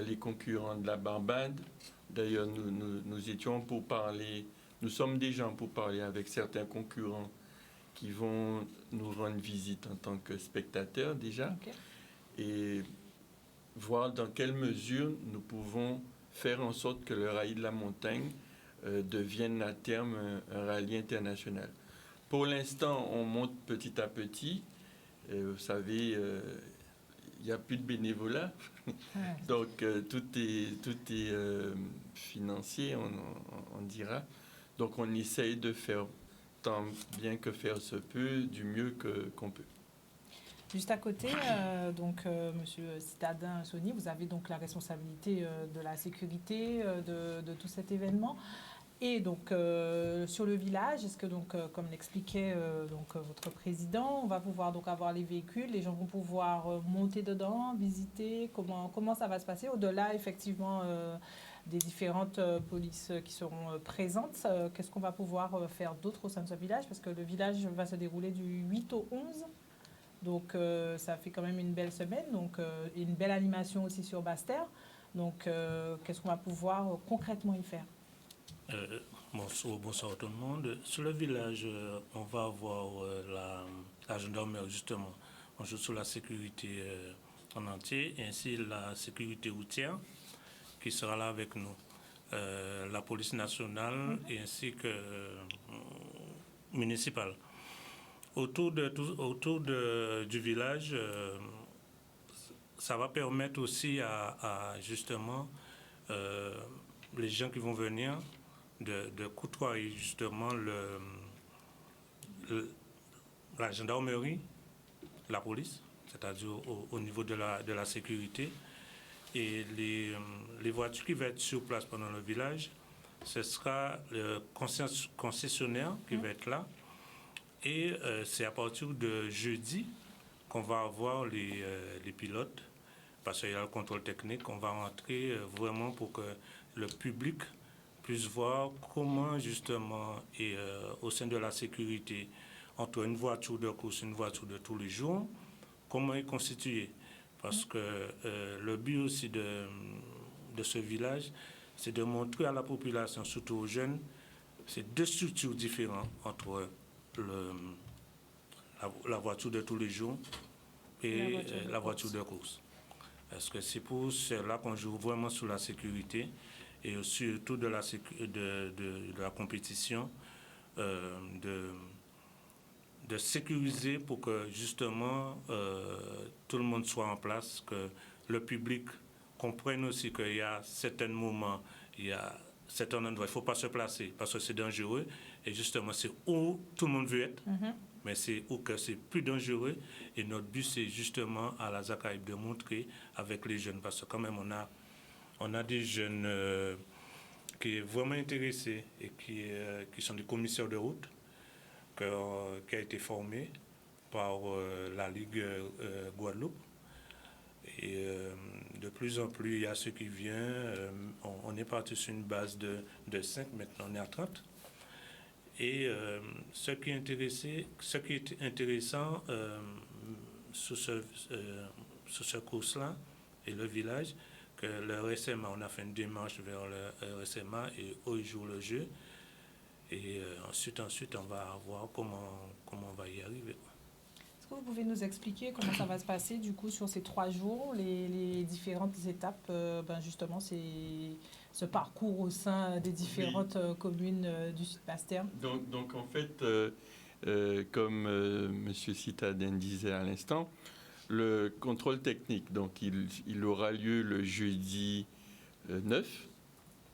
les concurrents de la Barbade. D'ailleurs, nous étions pour parler, nous sommes déjà pour parler avec certains concurrents qui vont nous rendre visite en tant que spectateurs déjà, okay. Et voir dans quelle mesure nous pouvons faire en sorte que le rallye de la montagne devienne à terme un rallye international. Pour l'instant, on monte petit à petit. Vous savez, il n'y a plus de bénévolat. Donc, tout est financier, on dira. Donc, on essaye de faire tant bien que faire se peut, du mieux qu'on peut. Juste à côté, Monsieur Citadin Sony, vous avez donc la responsabilité de la sécurité de tout cet événement. Et donc, sur le village, est-ce que, comme l'expliquait votre président, on va pouvoir donc avoir les véhicules, les gens vont pouvoir monter dedans, visiter, comment ça va se passer, au-delà, effectivement, des différentes polices qui seront présentes. Qu'est-ce qu'on va pouvoir faire d'autre au sein de ce village? Parce que le village va se dérouler du 8 au 11. Donc, ça fait quand même une belle semaine. Donc, une belle animation aussi sur Basse-Terre. Donc, qu'est-ce qu'on va pouvoir concrètement y faire? Bonsoir tout le monde. Sur le village, on va avoir la gendarmerie, justement. On joue sur la sécurité en entier, ainsi la sécurité routière qui sera là avec nous. La police nationale et ainsi que municipale. Autour du village, ça va permettre aussi à justement les gens qui vont venir de côtoyer justement la gendarmerie, la police, c'est-à-dire au niveau de la sécurité. Et les voitures qui vont être sur place pendant le village, ce sera le concessionnaire qui va être là. Et c'est à partir de jeudi qu'on va avoir les pilotes, parce qu'il y a le contrôle technique. On va rentrer vraiment pour que le public puisse voir comment justement, et au sein de la sécurité, entre une voiture de course et une voiture de tous les jours, comment est constituée. Parce que le but aussi de ce village, c'est de montrer à la population, surtout aux jeunes, c'est deux structures différentes entre la voiture de tous les jours et la voiture de course. Parce que c'est pour cela qu'on joue vraiment sur la sécurité et surtout de la compétition, de sécuriser pour que justement tout le monde soit en place, que le public comprenne aussi qu'il y a certains moments, il y a certains endroits, il ne faut pas se placer parce que c'est dangereux et justement c'est où tout le monde veut être, mais c'est où que c'est plus dangereux et notre but c'est justement à la Caraïbes de montrer avec les jeunes parce que quand même on a des jeunes qui sont vraiment intéressés et qui sont des commissaires de route qui a été formé par la Ligue Guadeloupe. Et de plus en plus, il y a ceux qui viennent. On est parti sur une base de 5, maintenant on est à 30. Et ce qui est intéressant sur ce course-là et le village, que le RSMA, on a fait une démarche vers le RSMA et eux ils jouent le jeu. Et ensuite, on va voir comment on va y arriver. Est-ce que vous pouvez nous expliquer comment ça va se passer du coup sur ces 3 jours, les différentes étapes, justement, ce parcours au sein des différentes communes du Sud-Bastère? Donc en fait, comme M. Citadin disait à l'instant, le contrôle technique, donc il aura lieu le jeudi 9.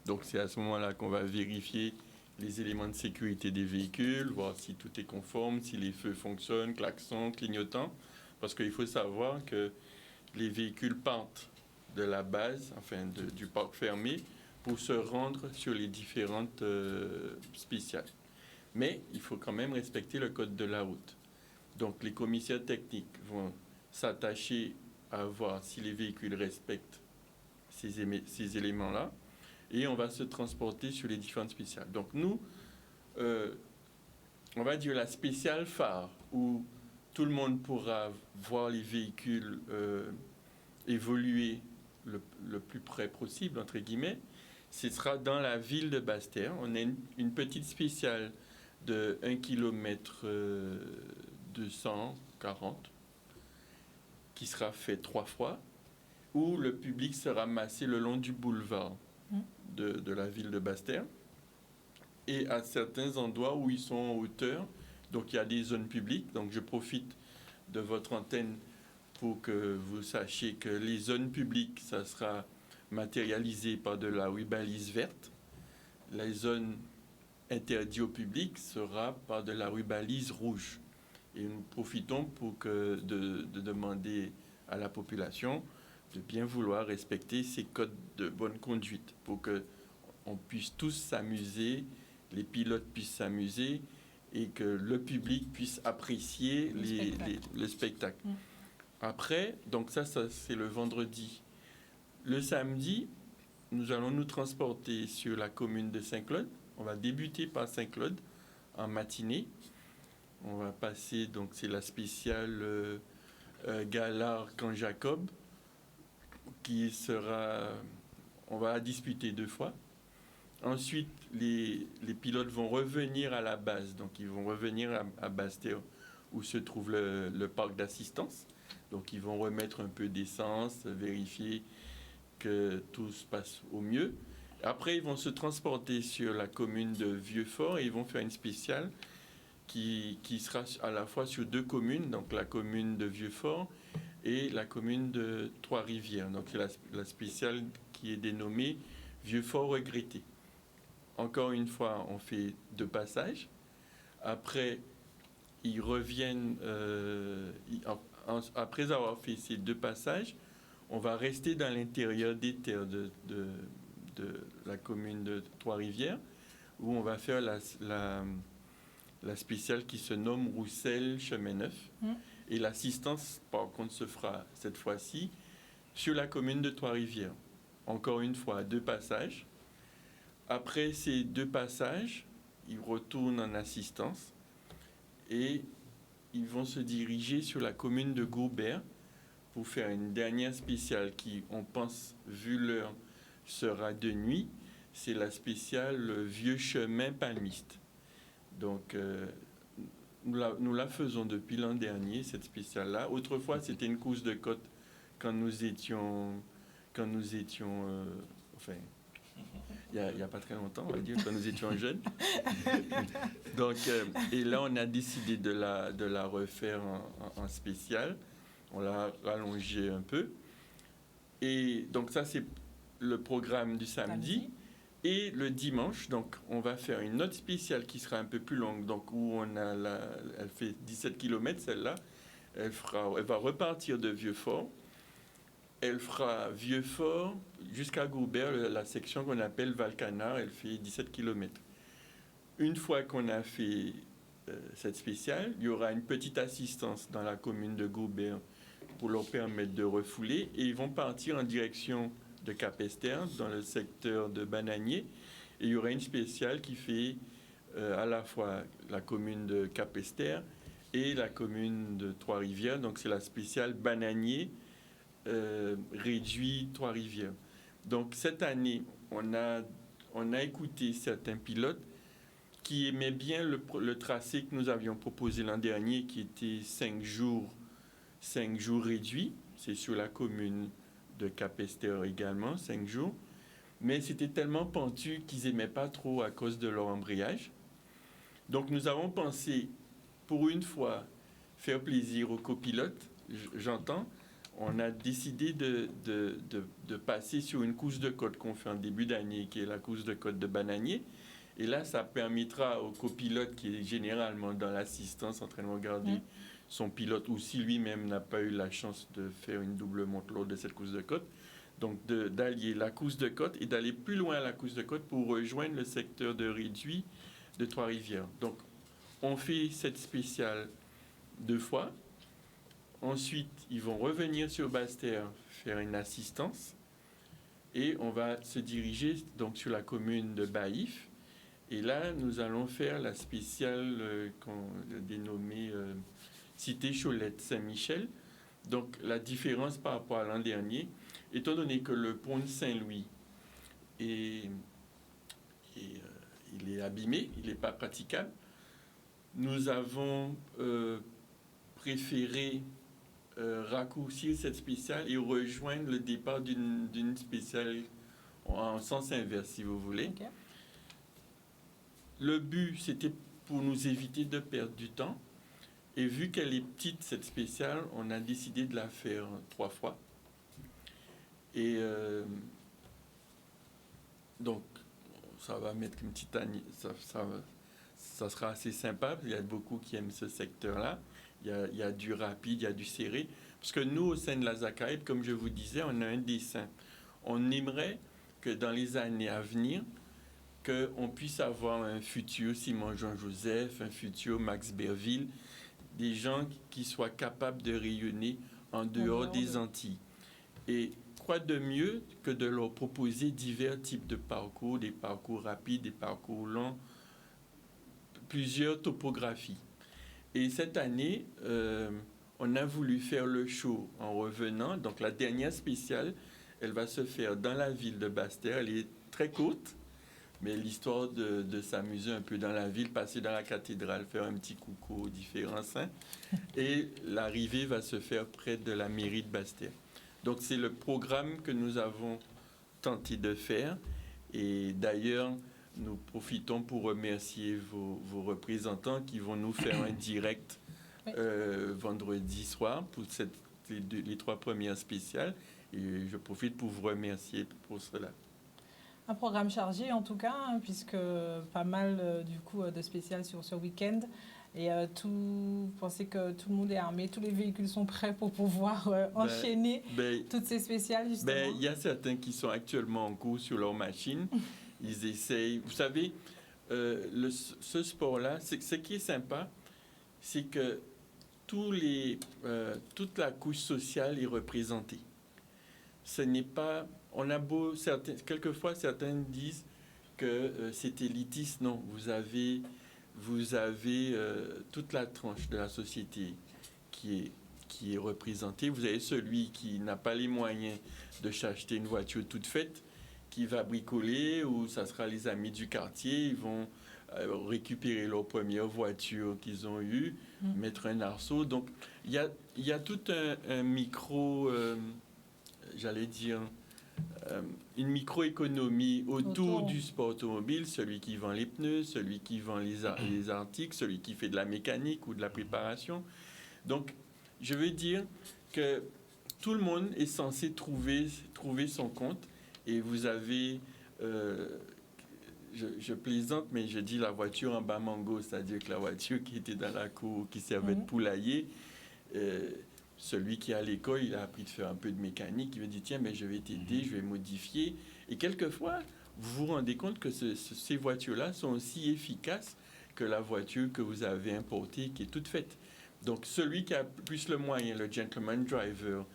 Donc c'est à ce moment-là qu'on va vérifier les éléments de sécurité des véhicules, voir si tout est conforme, si les feux fonctionnent, klaxons, clignotants. Parce qu'il faut savoir que les véhicules partent de la base, enfin du parc fermé, pour se rendre sur les différentes spéciales. Mais il faut quand même respecter le code de la route. Donc les commissaires techniques vont s'attacher à voir si les véhicules respectent ces éléments-là, et on va se transporter sur les différentes spéciales. Donc nous, on va dire la spéciale phare, où tout le monde pourra voir les véhicules évoluer le plus près possible, entre guillemets. Ce sera dans la ville de Basse-Terre. On a une petite spéciale de 1 km 240 qui sera fait 3 fois, où le public sera massé le long du boulevard de la ville de Basse-Terre, et à certains endroits où ils sont en hauteur. Donc il y a des zones publiques. Donc je profite de votre antenne pour que vous sachiez que les zones publiques, ça sera matérialisé par de la rubalise verte. Les zones interdites au public sera par de la rubalise rouge. Et nous profitons de demander à la population de bien vouloir respecter ces codes de bonne conduite pour qu'on puisse tous s'amuser, les pilotes puissent s'amuser et que le public puisse apprécier le spectacle. Après, donc ça c'est le vendredi. Le samedi, nous allons nous transporter sur la commune de Saint-Claude. On va débuter par Saint-Claude en matinée. On va passer, donc c'est la spéciale Galard-Camp Jacob qui sera, on va la disputer 2 fois. Ensuite, les pilotes vont revenir à la base, donc ils vont revenir à Basse-Terre où se trouve le parc d'assistance. Donc ils vont remettre un peu d'essence, vérifier que tout se passe au mieux. Après, ils vont se transporter sur la commune de Vieux-Fort et ils vont faire une spéciale qui sera à la fois sur 2 communes, donc la commune de Vieux-Fort et la commune de Trois-Rivières. Donc c'est la spéciale qui est dénommée Vieux-Fort regretté. Encore une fois, on fait 2 passages. Après, ils reviennent, après avoir fait ces 2 passages, on va rester dans l'intérieur des terres de la commune de Trois-Rivières, où on va faire la spéciale qui se nomme Roussel-Chemin-Neuf. Et l'assistance, par contre, se fera cette fois-ci sur la commune de Trois-Rivières. Encore une fois, 2 passages. Après ces 2 passages, ils retournent en assistance et ils vont se diriger sur la commune de Gobert pour faire une dernière spéciale qui, on pense, vu l'heure, sera de nuit. C'est la spéciale Vieux Chemin Palmiste. Donc, nous la faisons depuis l'an dernier, cette spéciale-là. Autrefois, c'était une course de côte quand nous étions enfin, il n'y a pas très longtemps, on va dire, quand nous étions jeunes. Donc, et là, on a décidé de la refaire en spéciale. On l'a rallongée un peu. Et donc, ça, c'est le programme du samedi. Et le dimanche, donc, on va faire une autre spéciale qui sera un peu plus longue, donc où elle fait 17 km, celle-là. Elle va repartir de Vieux-Fort. Elle fera Vieux-Fort jusqu'à Goubert, la section qu'on appelle Val-Canard, elle fait 17 km. Une fois qu'on a fait cette spéciale, il y aura une petite assistance dans la commune de Goubert pour leur permettre de refouler, et ils vont partir en direction de Capesterre, dans le secteur de Bananier, et il y aura une spéciale qui fait à la fois la commune de Capesterre et la commune de Trois-Rivières, donc c'est la spéciale Bananier réduit Trois-Rivières. Donc cette année, on a écouté certains pilotes qui aimaient bien le tracé que nous avions proposé l'an dernier, qui était 5 jours 5 jours réduits. C'est sur la commune de Capesterre également, 5 jours. Mais c'était tellement pentu qu'ils n'aimaient pas trop à cause de leur embrayage. Donc nous avons pensé, pour une fois, faire plaisir aux copilotes. J'entends, on a décidé de passer sur une course de côte qu'on fait en début d'année, qui est la course de côte de Bananier. Et là, ça permettra au copilote, qui est généralement dans l'assistance en train de regarder son pilote, ou si lui-même n'a pas eu la chance de faire une double monte lors de cette course de côte, donc d'allier la course de côte et d'aller plus loin à la course de côte pour rejoindre le secteur de réduit de Trois-Rivières. Donc, on fait cette spéciale 2 fois. Ensuite, ils vont revenir sur Basse-Terre faire une assistance. Et on va se diriger donc sur la commune de Baïf. Et là, nous allons faire la spéciale qu'on a dénommée Cité Cholette Saint-Michel. Donc, la différence par rapport à l'an dernier, étant donné que le pont de Saint-Louis il est abîmé, il n'est pas praticable, nous avons préféré raccourcir cette spéciale et rejoindre le départ d'une spéciale en sens inverse, si vous voulez. Okay. Le but, c'était pour nous éviter de perdre du temps. Et vu qu'elle est petite, cette spéciale, on a décidé de la faire 3 fois. Et donc, ça va mettre une petite année. Ça sera assez sympa. Il y a beaucoup qui aiment ce secteur-là. Il y a du rapide, il y a du serré. Parce que nous, au sein de la Zachaïbe, comme je vous disais, on a un dessin. On aimerait que dans les années à venir, qu'on puisse avoir un futur Simon Jean-Joseph, un futur Max Berville, des gens qui soient capables de rayonner en dehors des Antilles. Et quoi de mieux que de leur proposer divers types de parcours, des parcours rapides, des parcours longs, plusieurs topographies. Et cette année, on a voulu faire le show en revenant. Donc la dernière spéciale, elle va se faire dans la ville de Basse-Terre. Elle est très courte, mais l'histoire de s'amuser un peu dans la ville, passer dans la cathédrale, faire un petit coucou aux différents saints. Et l'arrivée va se faire près de la mairie de Basse-Terre. Donc c'est le programme que nous avons tenté de faire. Et d'ailleurs, nous profitons pour remercier vos représentants qui vont nous faire un direct vendredi soir pour les 3 premières spéciales. Et je profite pour vous remercier pour cela. Un programme chargé en tout cas, hein, puisque pas mal du coup de spéciales sur ce week-end. Et pensez que tout le monde est armé, tous les véhicules sont prêts pour pouvoir enchaîner toutes ces spéciales justement. Il y a certains qui sont actuellement en cours sur leur machine. Ils essayent. Vous savez, ce sport-là, ce qui est sympa, c'est que toute la couche sociale est représentée. Ce n'est pas... quelquefois, certains disent que c'est élitiste. Non, vous avez toute la tranche de la société qui est représentée. Vous avez celui qui n'a pas les moyens de s'acheter une voiture toute faite, qui va bricoler, ou ça sera les amis du quartier, ils vont récupérer leur première voiture qu'ils ont eue, mettre un arceau. Donc, il y a tout un micro, j'allais dire, une microéconomie autour du sport automobile, celui qui vend les pneus, celui qui vend les articles, celui qui fait de la mécanique ou de la préparation. Donc, je veux dire que tout le monde est censé trouver son compte. Et vous avez, je plaisante, mais je dis la voiture en bas mango, c'est-à-dire que la voiture qui était dans la cour, qui servait de poulailler, celui qui est à l'école, il a appris de faire un peu de mécanique, il me dit, tiens, mais je vais t'aider, je vais modifier. Et quelquefois, vous vous rendez compte que ces voitures-là sont aussi efficaces que la voiture que vous avez importée, qui est toute faite. Donc, celui qui a plus le moyen, le gentleman driver,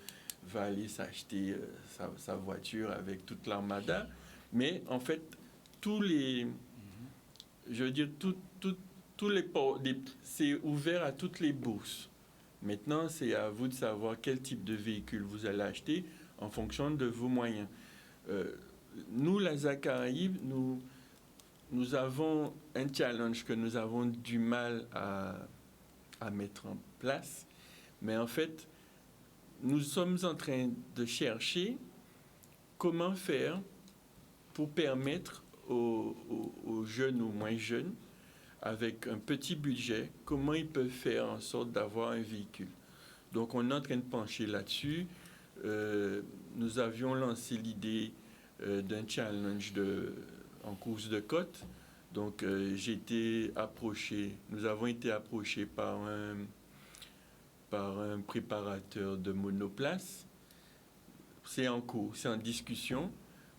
va aller s'acheter sa voiture avec toute l'armada. Mais en fait, c'est ouvert à toutes les bourses. Maintenant, c'est à vous de savoir quel type de véhicule vous allez acheter en fonction de vos moyens. Nous, la Zachaïbe, nous avons un challenge que nous avons du mal à mettre en place. Mais en fait, nous sommes en train de chercher comment faire pour permettre aux jeunes ou moins jeunes, avec un petit budget, comment ils peuvent faire en sorte d'avoir un véhicule. Donc, on est en train de pencher là-dessus. Nous avions lancé l'idée d'un challenge en course de côte. Donc, nous avons été approchés par un préparateur de monoplace. C'est en cours, c'est en discussion.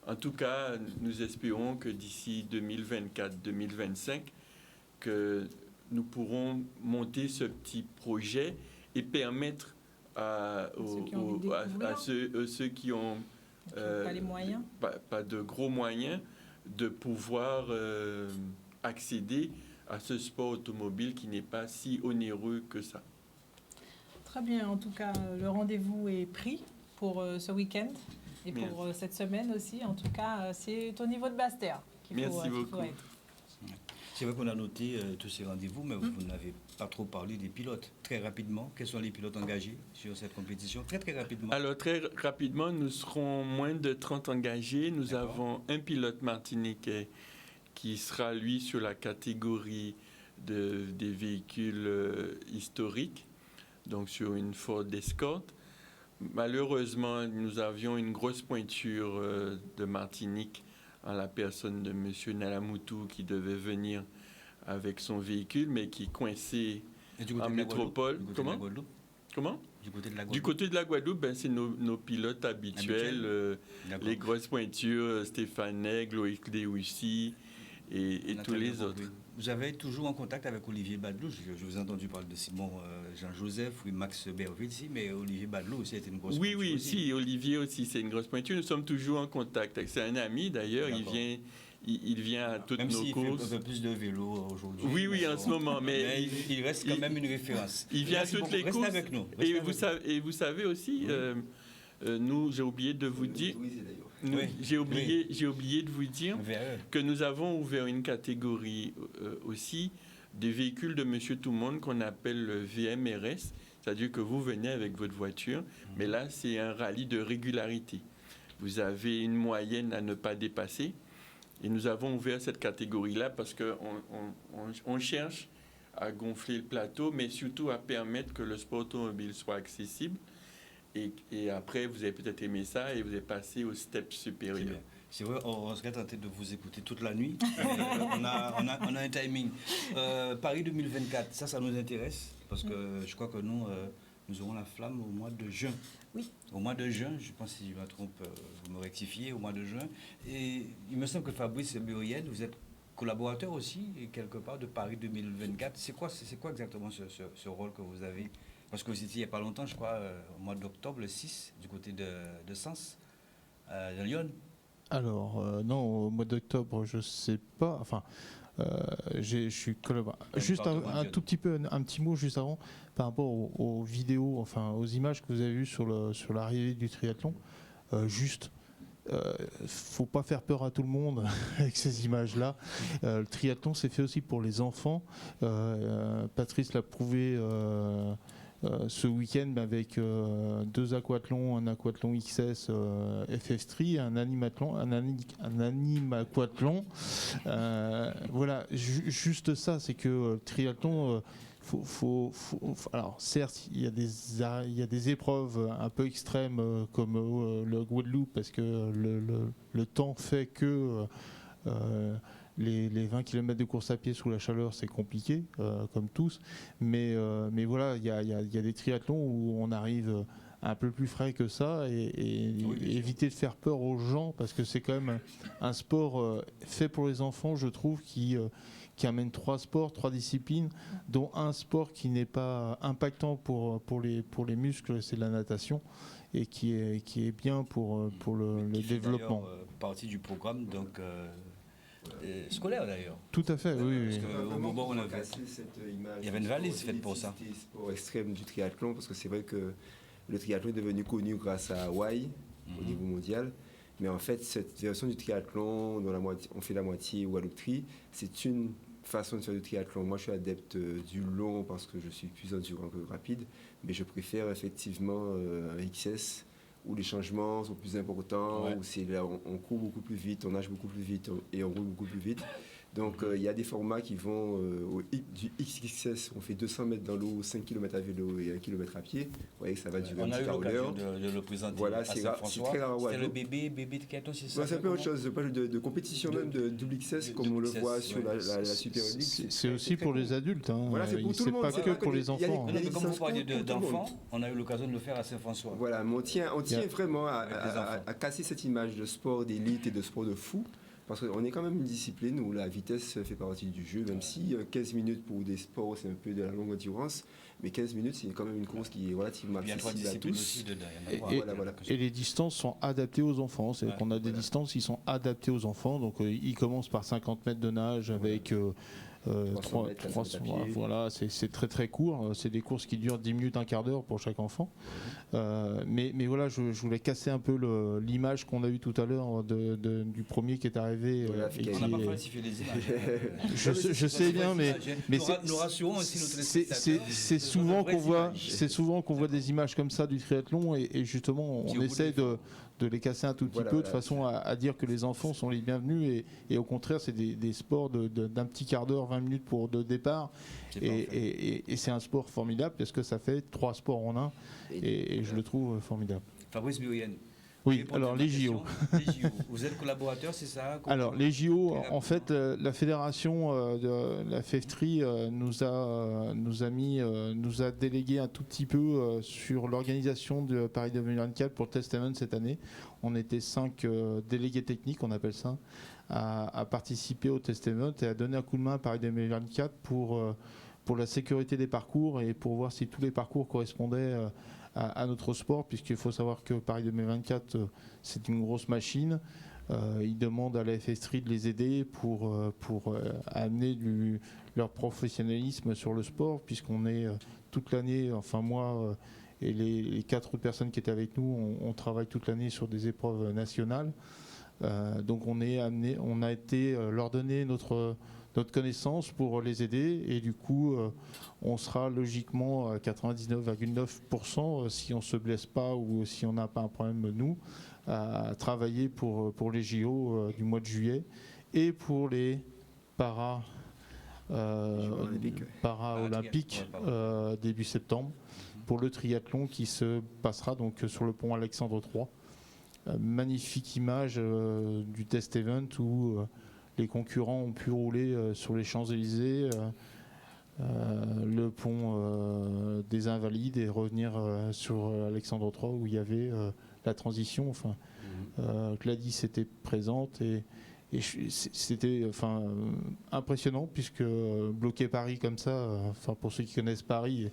En tout cas, nous espérons que d'ici 2024-2025, que nous pourrons monter ce petit projet et permettre à ceux qui ont pas les moyens, pas de gros moyens, de pouvoir accéder à ce sport automobile qui n'est pas si onéreux que ça. Très bien, en tout cas, le rendez-vous est pris pour ce week-end et pour cette semaine aussi. En tout cas, c'est au niveau de Basse-Terre qu'il faut être. C'est vrai qu'on a noté tous ces rendez-vous, mais vous n'avez pas trop parlé des pilotes. Très rapidement, quels sont les pilotes engagés sur cette compétition? Très, très rapidement. Alors, très rapidement, nous serons moins de 30 engagés. Nous avons un pilote martiniquais qui sera, lui, sur la catégorie des véhicules historiques, donc sur une Ford Escort. Malheureusement, nous avions une grosse pointure de Martinique en la personne de M. Nalamoutou qui devait venir avec son véhicule, mais qui est coincé en métropole. Comment? Du côté de la Guadeloupe. Du côté de la Guadeloupe, c'est nos pilotes habituels, les grosses pointures, Stéphane Aigle, Loïc Dehoussi et tous les autres. Vous avez toujours en contact avec Olivier Badlou. Je vous ai entendu parler de Simon Jean-Joseph, oui, Max Berville aussi, mais Olivier Badlou aussi était une grosse pointure. Oui, si, Olivier aussi, c'est une grosse pointure. Nous sommes toujours en contact. C'est un ami, d'ailleurs. Il vient à toutes nos courses. Même s'il fait un peu plus de vélo aujourd'hui. Oui, en ce moment. Mais il reste quand même une référence. Il vient à toutes les courses. Avec nous. Et vous savez aussi, j'ai oublié de vous dire... J'ai oublié de vous dire que nous avons ouvert une catégorie aussi des véhicules de Monsieur Tout-le-Monde qu'on appelle le VMRS, c'est-à-dire que vous venez avec votre voiture, mais là c'est un rallye de régularité. Vous avez une moyenne à ne pas dépasser et nous avons ouvert cette catégorie-là parce qu'on cherche à gonfler le plateau, mais surtout à permettre que le sport automobile soit accessible. Et après, vous avez peut-être aimé ça et vous êtes passé au step supérieur. C'est vrai, on serait tenté de vous écouter toute la nuit. on a un timing. Paris 2024, ça nous intéresse parce que je crois que nous aurons la flamme au mois de juin. Oui. Au mois de juin, je pense, si je me trompe, vous me rectifiez, au mois de juin. Et il me semble que Fabrice Buriel, vous êtes collaborateur aussi, quelque part, de Paris 2024. C'est quoi exactement ce rôle que vous avez? Parce que vous étiez il n'y a pas longtemps, je crois, au mois d'octobre, le 6, du côté de Sens, de Lyon. Alors, non, au mois d'octobre, je ne sais pas. Enfin, je suis collaborateur. Juste un tout petit peu, un petit mot juste avant, par rapport aux vidéos, enfin, aux images que vous avez vues sur l'arrivée du triathlon. Faut pas faire peur à tout le monde avec ces images-là. Le triathlon, c'est fait aussi pour les enfants. Patrice l'a prouvé ce week-end avec 2 aquathlons, un aquathlon XS FF3, un animaquathlon. Voilà, juste ça, c'est que le triathlon, alors certes, il y a des épreuves un peu extrêmes comme le Guadeloupe, parce que le temps fait que les 20 km de course à pied sous la chaleur, c'est compliqué, comme tous. Mais voilà, il y a des triathlons où on arrive un peu plus frais que ça et éviter de faire peur aux gens, parce que c'est quand même un sport fait pour les enfants, je trouve, qui amène 3 sports, 3 disciplines, dont un sport qui n'est pas impactant pour les muscles, c'est la natation, et qui est bien pour le développement. Partie du programme, donc... scolaire d'ailleurs. Tout à fait, oui. Parce qu'au moment où on a cassé cette image, il y avait une valise faite pour ça. Sport extrême du triathlon, parce que c'est vrai que le triathlon est devenu connu grâce à Hawaï au niveau mondial. Mais en fait, cette version du triathlon, dont on fait la moitié Walloop Tri, c'est une façons de faire du triathlon. Moi, je suis adepte du long parce que je suis plus endurant que rapide, mais je préfère effectivement un XS où les changements sont plus importants, où c'est là, on court beaucoup plus vite, on nage beaucoup plus vite et on roule beaucoup plus vite. Donc il y a des formats qui vont du XXS, on fait 200 mètres dans l'eau, 5 km à vélo et 1 km à pied. Vous voyez que ça va durer un petit quart d'heure. On a eu l'occasion de le présenter voilà, à c'est très rare. C'était le bébé triathlon, c'est ça? C'est un peu autre chose, de compétition même de double XS comme on le voit sur la Super League. C'est aussi pour les adultes. Hein. Voilà, c'est pour tout le monde. C'est pas que pour les enfants. Comme vous parliez d'enfants, on a eu l'occasion de le faire à Saint-François. Voilà, mais on tient vraiment à casser cette image de sport d'élite et de sport de fou. Parce qu'on est quand même une discipline où la vitesse fait partie du jeu, même si 15 minutes pour des sports, c'est un peu de la longue endurance. Mais 15 minutes, c'est quand même une course qui est relativement accessible à tous. Et les distances sont adaptées aux enfants. C'est-à-dire qu'on a des distances qui sont adaptées aux enfants. Donc, ils commencent par 50 mètres de nage avec... 300 voilà, c'est très très court. C'est des courses qui durent 10 minutes, un quart d'heure pour chaque enfant. Mais voilà, je voulais casser un peu l'image qu'on a eue tout à l'heure du premier qui est arrivé. On n'a pas falsifié les images. Je sais bien, mais nous rassurons aussi c'est souvent qu'on voit des images comme ça du triathlon et justement on essaie de les casser un tout petit peu de façon à dire que les enfants sont les bienvenus et au contraire c'est des sports d'un petit quart d'heure, 20 minutes de départ et c'est un sport formidable parce que ça fait 3 sports en un et je le trouve formidable. Fabrice Burienne. Oui, alors les JO. Vous êtes collaborateur, c'est ça? Alors les JO, en fait, la fédération de la FEFTRI nous a délégué un tout petit peu sur l'organisation de Paris 2024 pour le Test Event cette année. On était 5 délégués techniques, on appelle ça, à participer au Test Event et à donner un coup de main à Paris 2024 pour la sécurité des parcours et pour voir si tous les parcours correspondaient à notre sport, puisqu'il faut savoir que Paris 2024, c'est une grosse machine. Ils demandent à la FSTRI de les aider pour amener leur professionnalisme sur le sport, puisqu'on est toute l'année, enfin moi et les 4 autres personnes qui étaient avec nous, on travaille toute l'année sur des épreuves nationales. Donc on a été leur donner notre connaissance pour les aider et du coup on sera logiquement à 99,9% si on ne se blesse pas ou si on n'a pas un problème nous à travailler pour les JO du mois de juillet et pour les para-olympiques début septembre pour le triathlon qui se passera donc sur le pont Alexandre III. Magnifique image du test event où les concurrents ont pu rouler sur les Champs-Élysées, le pont des Invalides et revenir sur Alexandre III où il y avait la transition. Enfin, Gladys était présente et c'était impressionnant puisque bloquer Paris comme ça, pour ceux qui connaissent Paris,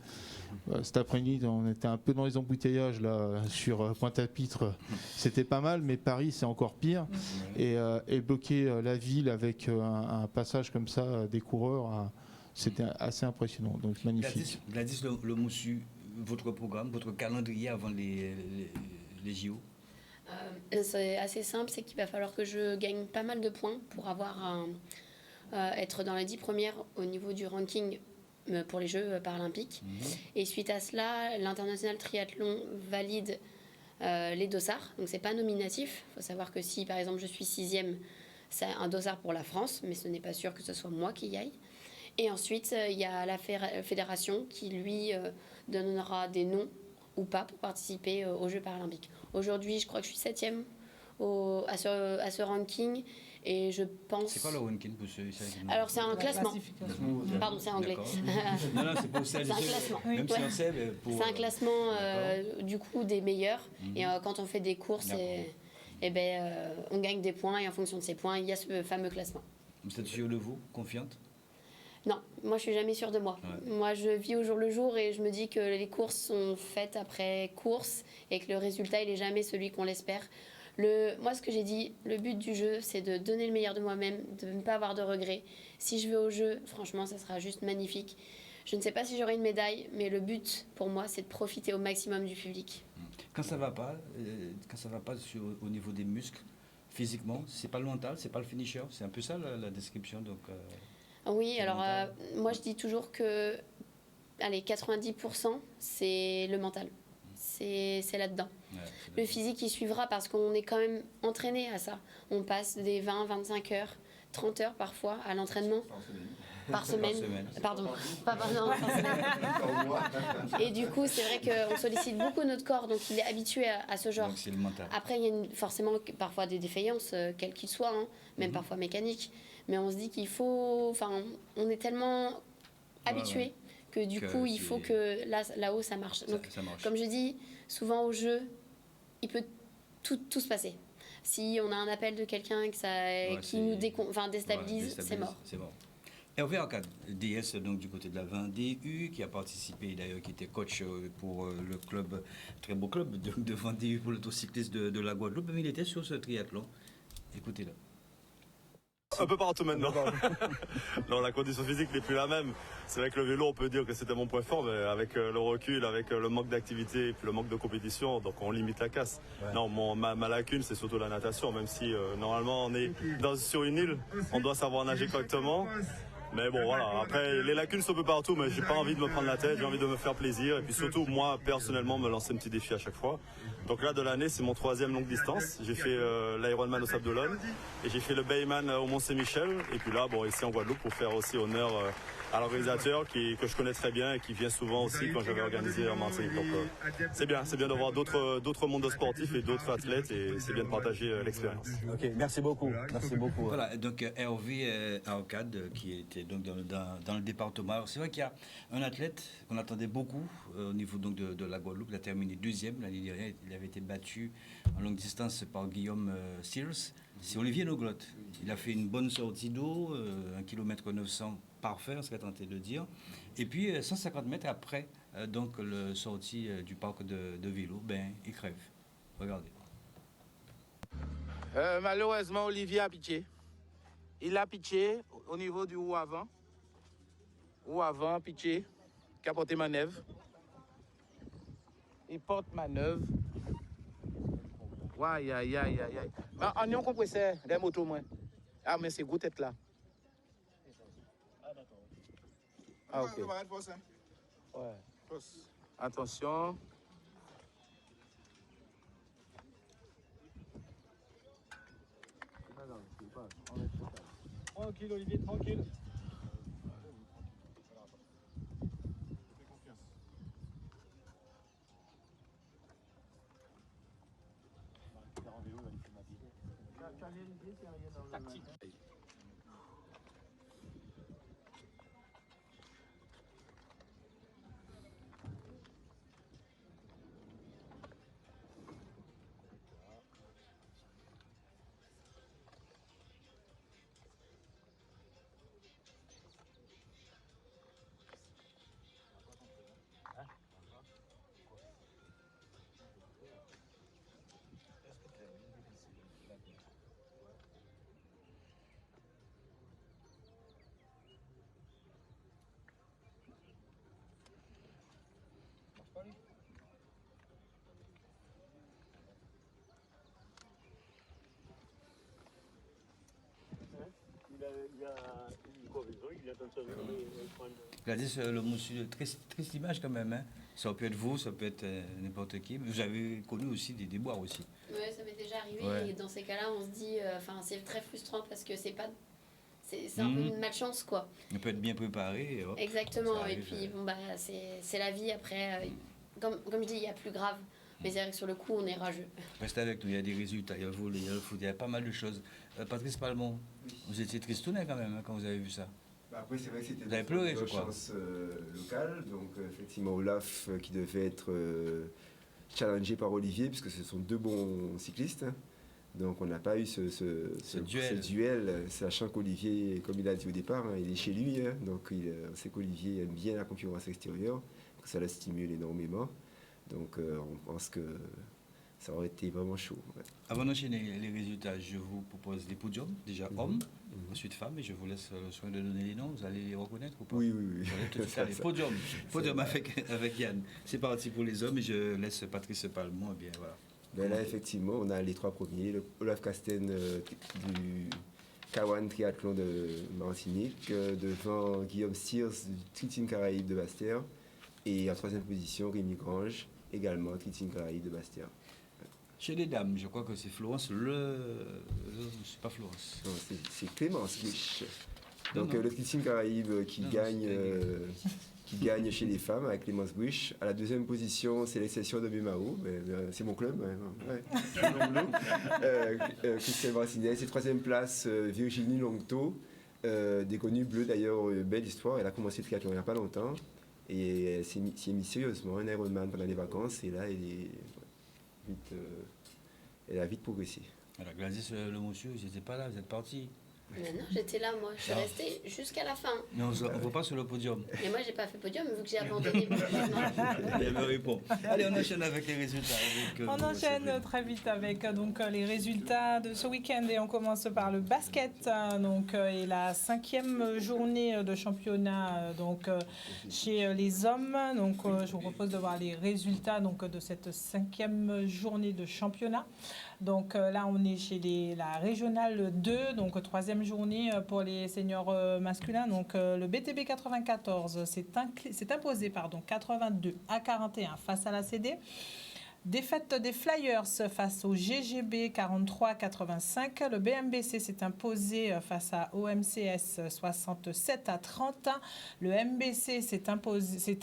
cet après-midi on était un peu dans les embouteillages là sur Pointe-à-Pitre, c'était pas mal, mais Paris c'est encore pire et bloquer la ville avec un passage comme ça des coureurs, c'était assez impressionnant, donc magnifique. Gladys Le Moussu, votre programme, votre calendrier avant les JO? C'est assez simple, c'est qu'il va falloir que je gagne pas mal de points pour être dans les 10 premières au niveau du ranking pour les Jeux paralympiques. Et suite à cela, l'international triathlon valide les dossards. Donc c'est pas nominatif. Il faut savoir que si par exemple je suis 6e, c'est un dossard pour la France, mais ce n'est pas sûr que ce soit moi qui y aille. Et ensuite, il y a la fédération qui lui donnera des noms ou pas pour participer aux Jeux paralympiques. Aujourd'hui, je crois que je suis 7e à ce ranking et je pense... C'est quoi le ranking pour ceux? Alors, c'est un classement. Pardon, c'est anglais. Non, c'est pas ça. C'est un classement. Même si on sait, c'est un classement du coup des meilleurs. Et quand on fait des courses, on gagne des points et en fonction de ces points, il y a ce fameux classement. Vous êtes sûr de vous, confiante? Non, moi je suis jamais sûre de moi. Ouais. Moi je vis au jour le jour et je me dis que les courses sont faites après course et que le résultat il est jamais celui qu'on l'espère. Moi ce que j'ai dit, le but du jeu c'est de donner le meilleur de moi-même, de ne pas avoir de regrets. Si je vais au jeu, franchement ça sera juste magnifique. Je ne sais pas si j'aurai une médaille, mais le but pour moi c'est de profiter au maximum du public. Quand ça va pas au niveau des muscles, physiquement, c'est pas le mental, c'est pas le finisher, c'est un peu ça la description donc. Oui, alors moi je dis toujours que allez, 90% c'est le mental. C'est là-dedans. Ouais, le physique il suivra parce qu'on est quand même entraîné à ça. On passe des 20, 25 heures, 30 heures parfois à l'entraînement. Par semaine. Pardon. Non, par semaine. Et du coup, c'est vrai qu'on sollicite beaucoup notre corps, donc il est habitué à ce genre. Donc c'est le mental. Après, il y a forcément parfois des défaillances, quelles qu'ils soient, hein, même parfois mécaniques. Mais on se dit qu'il faut... Enfin, on est tellement habitué que du coup, il faut que là-haut, ça marche. Donc, ça marche. Comme je dis, souvent au jeu, il peut tout se passer. Si on a un appel de quelqu'un qui nous déstabilise, c'est mort. C'est mort. Hervé Arcade, DS donc du côté de la 20DU, qui a participé d'ailleurs, qui était coach pour le club, très beau club de 20DU pour l'autocycliste de la Guadeloupe, mais il était sur ce triathlon. Écoutez-le. Un peu partout maintenant. Non, la condition physique n'est plus la même. C'est vrai que le vélo, on peut dire que c'était mon point fort, mais avec le recul, avec le manque d'activité et puis le manque de compétition, donc on limite la casse. Ouais. Non, ma lacune, c'est surtout la natation, même si normalement on est sur une île, on doit savoir nager correctement. Mais bon, voilà, après, les lacunes sont un peu partout, mais j'ai pas envie de me prendre la tête, j'ai envie de me faire plaisir. Et puis surtout, moi, personnellement, me lancer un petit défi à chaque fois. Donc là, de l'année, c'est mon 3e longue distance. J'ai fait l'Ironman au Sable d'Olonne et j'ai fait le Bayman au Mont-Saint-Michel. Et puis là, bon, ici en Guadeloupe, pour faire aussi honneur à l'organisateur que je connais très bien et qui vient souvent aussi quand j'avais organisé en Martinique. Donc c'est bien de voir d'autres mondes sportifs et d'autres athlètes et c'est bien de partager l'expérience. Ok, merci beaucoup. Merci beaucoup. Voilà, donc Hervé Arcade qui était donc dans le département. Alors, c'est vrai qu'il y a un athlète qu'on attendait beaucoup au niveau donc de la Guadeloupe. Il a terminé 2e l'année dernière. Il avait été battu en longue distance par Guillaume Sears. C'est Olivier Noglotte. Il a fait une bonne sortie d'eau, 1,9 km parfait, on serait tenté de dire. Et puis 150 mètres après, donc le sortie du parc de vélo, il crève. Regardez. Malheureusement, Olivier a pitché. Il a pitché au niveau du haut avant. Haut avant, pitché, qui a porté manœuvre. Il porte manœuvre. Aïe, aïe, aïe, aïe, aïe. On y a un compresseur des motos, moi. Ah, mais c'est gros tête là. Ah, ok. Ouais. Attention. Tranquille, Olivier, tranquille. Tactique. Il a dit le monsieur, triste image quand même. Hein. Ça peut être vous, ça peut être n'importe qui. Vous avez connu aussi des déboires aussi. Oui, ça m'est déjà arrivé. Et dans ces cas-là, on se dit, c'est très frustrant parce que c'est un peu une malchance, quoi. On peut être bien préparé. Hop, exactement. Et puis, c'est la vie après. Comme je dis, il y a plus grave. Mais c'est vrai que sur le coup, on est rageux. Restez avec nous, il y a des résultats, il y a le volley, il y a le foot, il y a pas mal de choses. Patrice Palmont, vous étiez tristounet quand même quand vous avez vu ça. Après, c'est vrai que c'était vous avez pleuré, je crois. Chance locale, donc effectivement Olaf qui devait être challengé par Olivier, puisque ce sont 2 bons cyclistes. Donc on n'a pas eu ce duel, sachant qu'Olivier, comme il a dit au départ, il est chez lui, donc on sait qu'Olivier aime bien la concurrence extérieure, donc ça le stimule énormément. Donc on pense que ça aurait été vraiment chaud. Ouais. Avant d'enchaîner les résultats, je vous propose des podiums, déjà hommes, ensuite femmes, et je vous laisse le soin de donner les noms, vous allez les reconnaître ou pas? Oui. Podium avec Yann. C'est parti pour les hommes et je laisse Patrice Palmont, bien voilà. Ben là, effectivement, on a les 3 premiers, Olaf Casten Kawan Triathlon de Martinique, devant Guillaume Sears du Tri-Team Caraïbes de Basse-Terre, et en 3e position, Rémi Grange, également Tri-Team Caraïbes de Basse-Terre. Chez les dames, je crois que c'est Florence c'est pas Florence. Non, c'est Clémence Riche. Donc non. le Tri-Team Caraïbes qui gagne chez les femmes avec Clémence Bruche. À la 2e position, c'est l'exception de Bemao, c'est mon club. Christelle Martinez. Et 3e place, Virginie Longto, des connus bleus d'ailleurs, belle histoire. Elle a commencé le triathlon il n'y a pas longtemps et elle s'est mise sérieusement un Ironman pendant les vacances et là elle a vite progressé. Alors Gladys, le monsieur, j'étais pas là, vous êtes parti. Non, j'étais là, moi. Je suis restée jusqu'à la fin. Non, on ne voit pas sur le podium. Et moi, j'ai pas fait podium, vu que j'ai abandonné. Elle me répond. Allez, on enchaîne avec les résultats. On enchaîne très vite avec donc, les résultats de ce week-end et on commence par le basket. Donc, et la 5e journée de championnat donc, chez les hommes. Donc, je vous propose de voir les résultats donc, de cette 5e journée de championnat. Donc là, on est chez la régionale 2, donc 3e journée pour les seniors masculins. Donc le BTB 94 s'est imposé 82-41 face à la CD. Défaite des Flyers face au GGB 43-85. Le BMBC s'est imposé face à OMCS 67-30. Le MBC s'est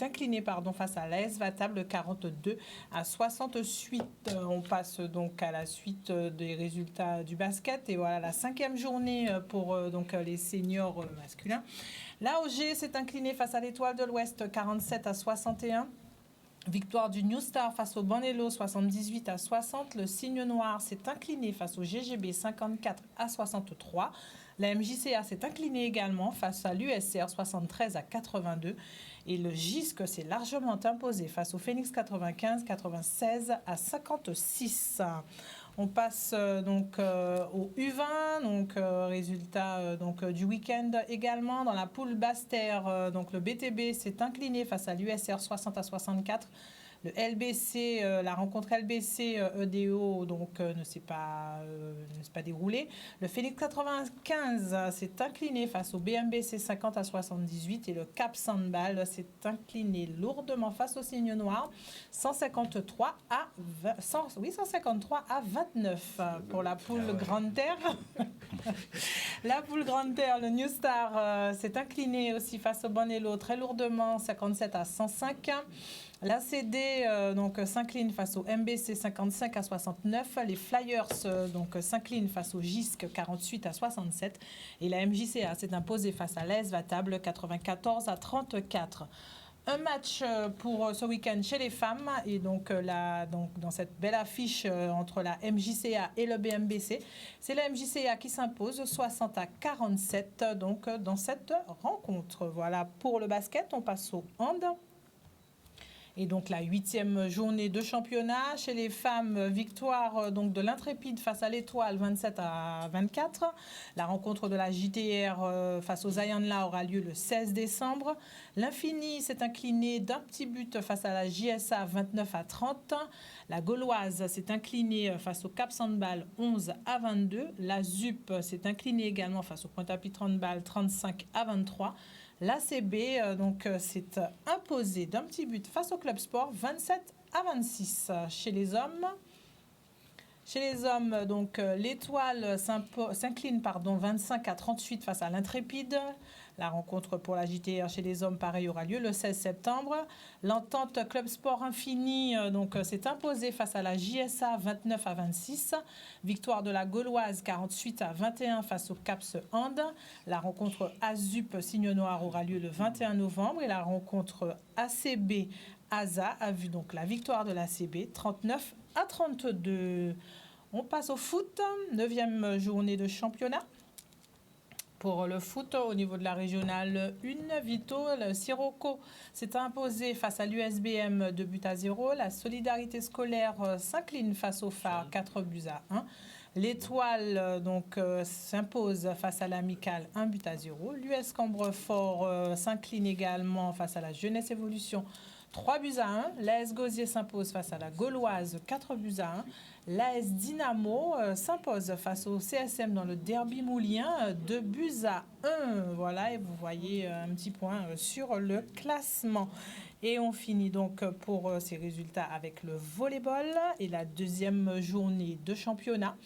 incliné face à l'AS Vatable 42-68. On passe donc à la suite des résultats du basket. Et voilà la 5e journée pour donc, les seniors masculins. L'AOG s'est incliné face à l'Étoile de l'Ouest 47-61. Victoire du New Star face au Banello 78-60. Le Cygne Noir s'est incliné face au GGB 54-63. La MJCA s'est inclinée également face à l'USR 73-82. Et le GISC s'est largement imposé face au Phoenix 95-96-56. On passe donc au U20, donc résultat du week-end également dans la poule Basse-Terre. Donc le BTB s'est incliné face à l'USR 60-64. Le LBC, la rencontre LBC EDO donc ne s'est pas déroulée. Le Phoenix 95 s'est incliné face au BMBC 50-78 et le Cap Sandball s'est incliné lourdement face au Cygne Noir 153 à 29 pour la poule Grande Terre. La poule Grande Terre, le New Star s'est incliné aussi face au Banello très lourdement 57-105. La CD donc s'incline face au MBC 55-69. Les Flyers donc s'inclinent face au GISC 48-67. Et la MJCA s'est imposée face à l'AS Vatable 94-34. Un match pour ce week-end chez les femmes et donc, dans cette belle affiche entre la MJCA et le BMBC, c'est la MJCA qui s'impose 60-47 donc, dans cette rencontre. Voilà pour le basket, on passe au hand. Et donc la 8e journée de championnat chez les femmes, victoire donc de l'Intrépide face à l'Étoile 27-24. La rencontre de la JTR face aux Ayanla aura lieu le 16 décembre. L'Infini s'est incliné d'un petit but face à la JSA 29-30. La Gauloise s'est inclinée face au Cap Sandball 11-22. La ZUP s'est inclinée également face au Pointe-à-Pitre Handball 35-23. L'ACB s'est imposé d'un petit but face au Club Sport 27-26. Chez les hommes, donc l'Étoile s'incline 25-38 face à l'Intrépide. La rencontre pour la JTR chez les hommes, pareil, aura lieu le 16 septembre. L'entente Club Sport Infini s'est imposée face à la JSA 29-26. Victoire de la Gauloise 48-21 face au Caps Hand. La rencontre AZUP Cygne Noir aura lieu le 21 novembre. Et la rencontre ACB ASA a vu donc la victoire de l'ACB 39-32. On passe au foot, 9e journée de championnat. Pour le foot, au niveau de la régionale 1, Vito, le Sirocco s'est imposé face à l'USBM 2-0. La Solidarité scolaire s'incline face au Phare 4-1. L'Étoile s'impose face à l'Amicale 1-0. L'US Cambrefort s'incline également face à la Jeunesse Évolution 3-1. L'AS Gosier s'impose face à la Gauloise 4-1. L'AS Dynamo s'impose face au CSM dans le derby moulien 2-1. Voilà, et vous voyez un petit point sur le classement. Et on finit donc pour ces résultats avec le volleyball et la deuxième journée de championnat.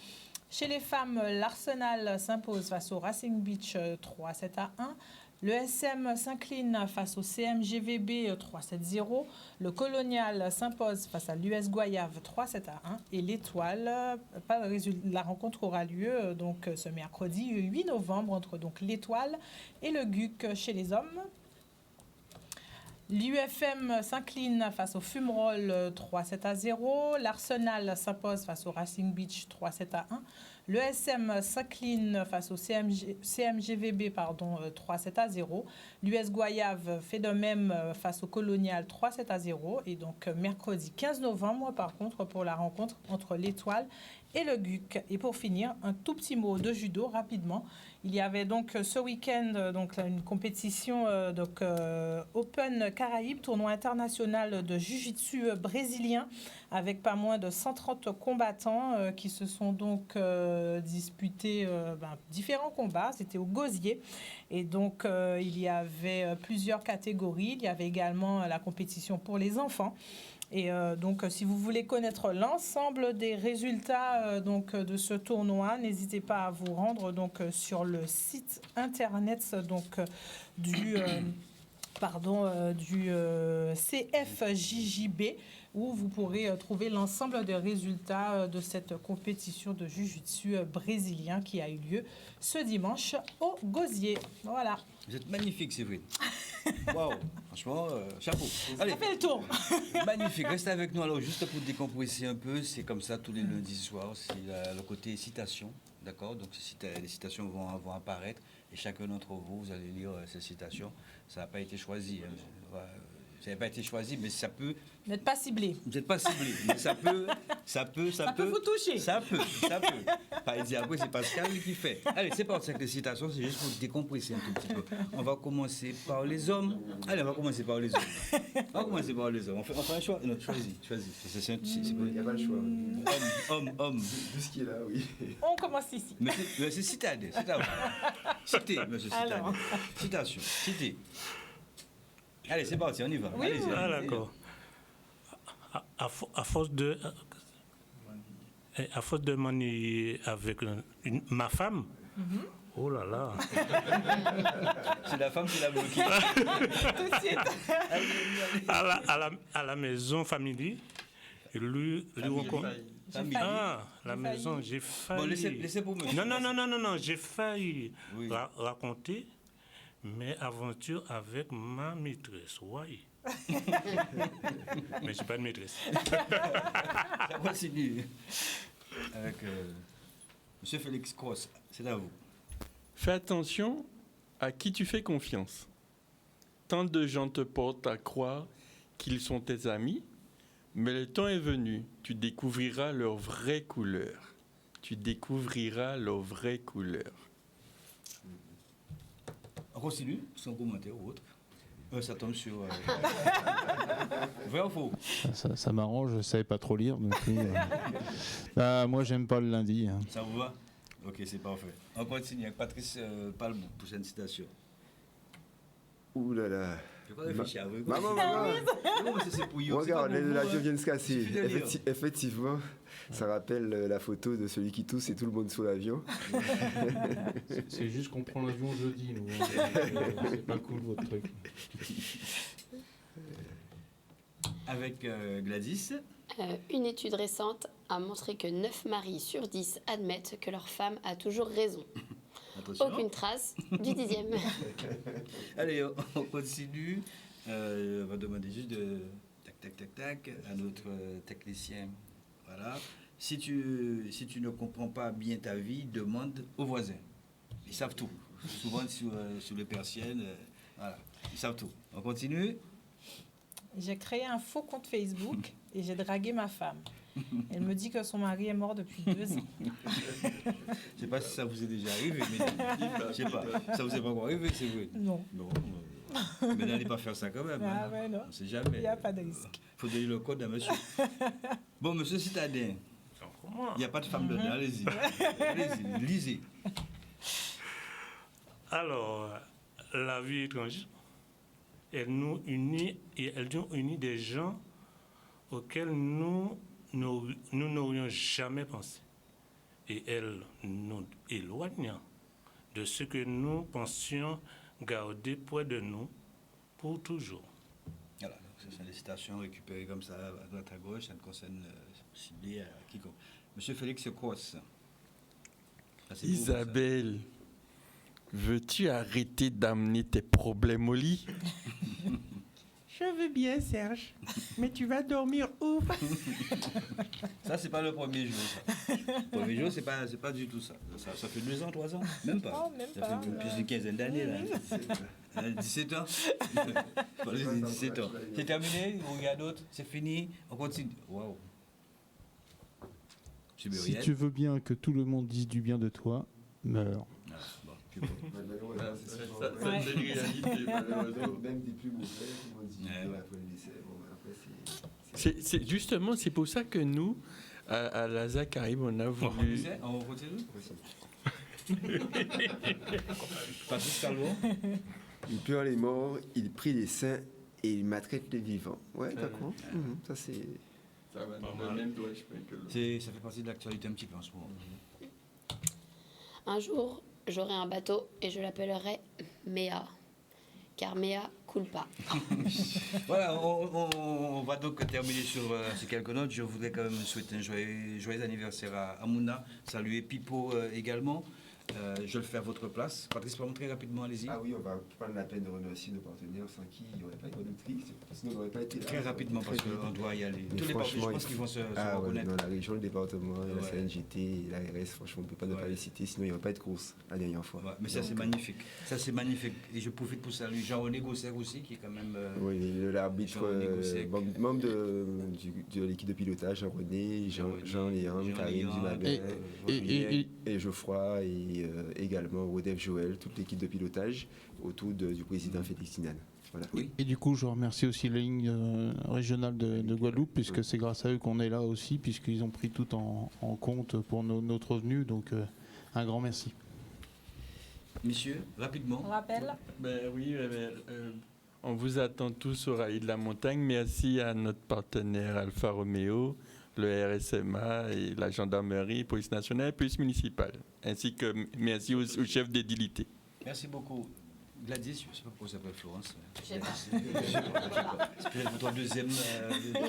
Chez les femmes, l'Arsenal s'impose face au Racing Beach 3-1. Le SM s'incline face au CMGVB 3-0. Le Colonial s'impose face à l'US Goyave 3-1. Et l'Étoile, la rencontre aura lieu donc ce mercredi 8 novembre entre donc l'Étoile et le GUC chez les hommes. L'UFM s'incline face au Fumerol 3-0. L'Arsenal s'impose face au Racing Beach 3-1. Le SM s'incline face au CMGVB 3-0. L'US Goyave fait de même face au Colonial 3-0. Et donc mercredi 15 novembre, par contre, pour la rencontre entre l'Étoile et le GUC. Et pour finir, un tout petit mot de judo rapidement. Il y avait donc ce week-end donc, une compétition Open Caraïbes, tournoi international de jiu-jitsu brésilien, avec pas moins de 130 combattants qui se sont donc disputés différents combats. C'était au Gosier. Et donc, il y avait plusieurs catégories. Il y avait également la compétition pour les enfants. Et donc, si vous voulez connaître l'ensemble des résultats de ce tournoi, n'hésitez pas à vous rendre donc, sur le site internet du CFJJB, où vous pourrez trouver l'ensemble des résultats de cette compétition de jiu-jitsu brésilien qui a eu lieu ce dimanche au Gosier. Voilà. Vous êtes magnifique, Séverine. Waouh, franchement, chapeau. Allez. Ça fait le tour. Magnifique. Restez avec nous alors, juste pour décompresser un peu. C'est comme ça tous les lundis soirs. C'est le côté citation, d'accord. Donc les citations vont apparaître et chacun d'entre vous, vous allez lire ces citations. Ça n'a pas été choisi. Ça n'a pas été choisi, mais ça peut. Vous n'êtes pas ciblé. Vous n'êtes pas ciblé, mais ça peut vous toucher. Ça peut. Pas dire après, c'est Pascal qui fait. Allez, c'est parti avec les citations, c'est juste pour décompresser un tout petit peu. On va commencer par les hommes. Allez, on va commencer par les hommes. On fait un choix. Non, choisis. Il n'y a pas le choix. Homme. Tout ce qui est là, oui. On commence ici. Monsieur Citadé, c'est à vous. Citez, monsieur Citadé. Citation, citez. Allez, c'est parti, on y va. Oui, allez-y. D'accord. À force de manier avec ma femme, oh là là. C'est la femme qui l'a bloqué. Tout de suite. À la maison familiale, lui la maison, j'ai failli. Bon, laissez pour monsieur. Non, j'ai failli raconter mes aventures avec ma maîtresse, oui. Mais je n'ai pas de maîtresse. Ça continue. Avec monsieur Félix Cross, c'est à vous. Fais attention à qui tu fais confiance. Tant de gens te portent à croire qu'ils sont tes amis, mais le temps est venu, tu découvriras leur vraie couleur. On continue, sans commentaire ou autre. Ça tombe sur... Vrai ou faux? Ça m'arrange, je ne savais pas trop lire. Donc, moi, j'aime pas le lundi. Hein. Ça vous va? Ok, c'est parfait. On continue avec Patrice Palmont, prochaine citation. Ouh là là. Je vais pas réfléchir à vous. Maman. Regarde, l'avion vient de se casser. Effectivement, ça rappelle la photo de celui qui tousse et tout le monde sous l'avion. C'est juste qu'on prend l'avion jeudi, nous. C'est pas cool votre truc. Avec Gladys. Une étude récente a montré que 9 maris sur 10 admettent que leur femme a toujours raison. Attention. Aucune trace du 10e. Allez, on continue. On va demander juste de tac à notre technicien. Voilà. Si tu ne comprends pas bien ta vie, demande aux voisins. Ils savent tout. Souvent sur les persiennes. Voilà. Ils savent tout. On continue. J'ai créé un faux compte Facebook et j'ai dragué ma femme. Elle me dit que son mari est mort depuis 2 ans. Je ne sais pas si ça vous est déjà arrivé, mais je sais pas. Ça vous est pas encore arrivé, c'est vrai? Non. Mais n'allez pas faire ça quand même. Ah ouais, non. On ne sait jamais. Il n'y a pas de risque. Il faut donner le code à monsieur. Bon, monsieur Citadin, il n'y a pas de femme dedans, allez-y. Allez-y, lisez. Alors, la vie étrangère, elle nous unit et elle nous unit des gens auxquels nous n'aurions jamais pensé. Et elle nous éloigne de ce que nous pensions garder près de nous pour toujours. Voilà, donc ce sont des citations récupérées comme ça, à droite à gauche, ça ne concerne ciblé à quiconque. Monsieur Félix Cross. Isabelle, veux-tu arrêter d'amener tes problèmes au lit? Je veux bien, Serge, mais tu vas dormir où? Ça, c'est pas le premier jour. Ça. Le premier jour, c'est pas du tout ça. Ça fait 2 ans, 3 ans? Même pas. Oh, même ça pas, fait plus d'une quinzaine d'années, là. 17 ans. 17 ans. C'est terminé, on regarde d'autres, c'est fini, on continue. Waouh. Si tu veux bien que tout le monde dise du bien de toi, meurs. C'est une réalité, malheureusement. Même des plus mauvais, on dit après le décès. C'est justement, c'est pour ça que nous, à la Zacharie, on a voulu. On continue. Patrice Calvo. Il pleure les morts, il prie les saints et il maltraite les vivants. Ouais, d'accord. Ça, c'est. Ça va dans le même doigt, ça fait partie de l'actualité un petit peu en ce moment. Un jour, j'aurai un bateau et je l'appellerai Méa, car Méa coule pas. Voilà, on va donc terminer sur ces quelques notes. Je voudrais quand même souhaiter un joyeux anniversaire à Mouna, saluer Pipo également. Je le fais à votre place. Patrice, très rapidement, allez-y. Ah oui, on va prendre la peine de remercier nos partenaires sans qui il n'y aurait pas eu de triste. Sinon, on n'aurait pas été là. Très rapidement, parce qu'on doit y aller. Mais tous les partenaires, je pense qu'ils vont se reconnaître. Dans la région, le département, la CNGT, l'ARS, franchement, on ne peut pas ne pas les citer, sinon il n'y aurait pas de course la dernière fois. Ouais, mais ça, c'est magnifique. Ça, c'est magnifique. Et je profite pour saluer Jean-René Gosser aussi, qui est quand même. Oui, l'arbitre, membre de l'équipe de pilotage, Jean-René, Jean-Léon, Karim Dumabin, et Geoffroy, et également Rodef Joël, toute l'équipe de pilotage autour du président Félix Sinan. Voilà. Oui. Et du coup, je remercie aussi la ligne régionale de Guadeloupe, puisque c'est grâce à eux qu'on est là aussi, puisqu'ils ont pris tout en compte pour notre venue. Donc, un grand merci. Messieurs, rapidement. On rappelle. On vous attend tous au Rail de la Montagne. Merci à notre partenaire Alfa Romeo, le RSMA et la gendarmerie, police nationale et police municipale. Ainsi que merci au chef d'édilité. Merci beaucoup. Gladys, je ne sais pas pourquoi ça s'appelle Florence. Je sais pas. C'est peut-être votre deuxième.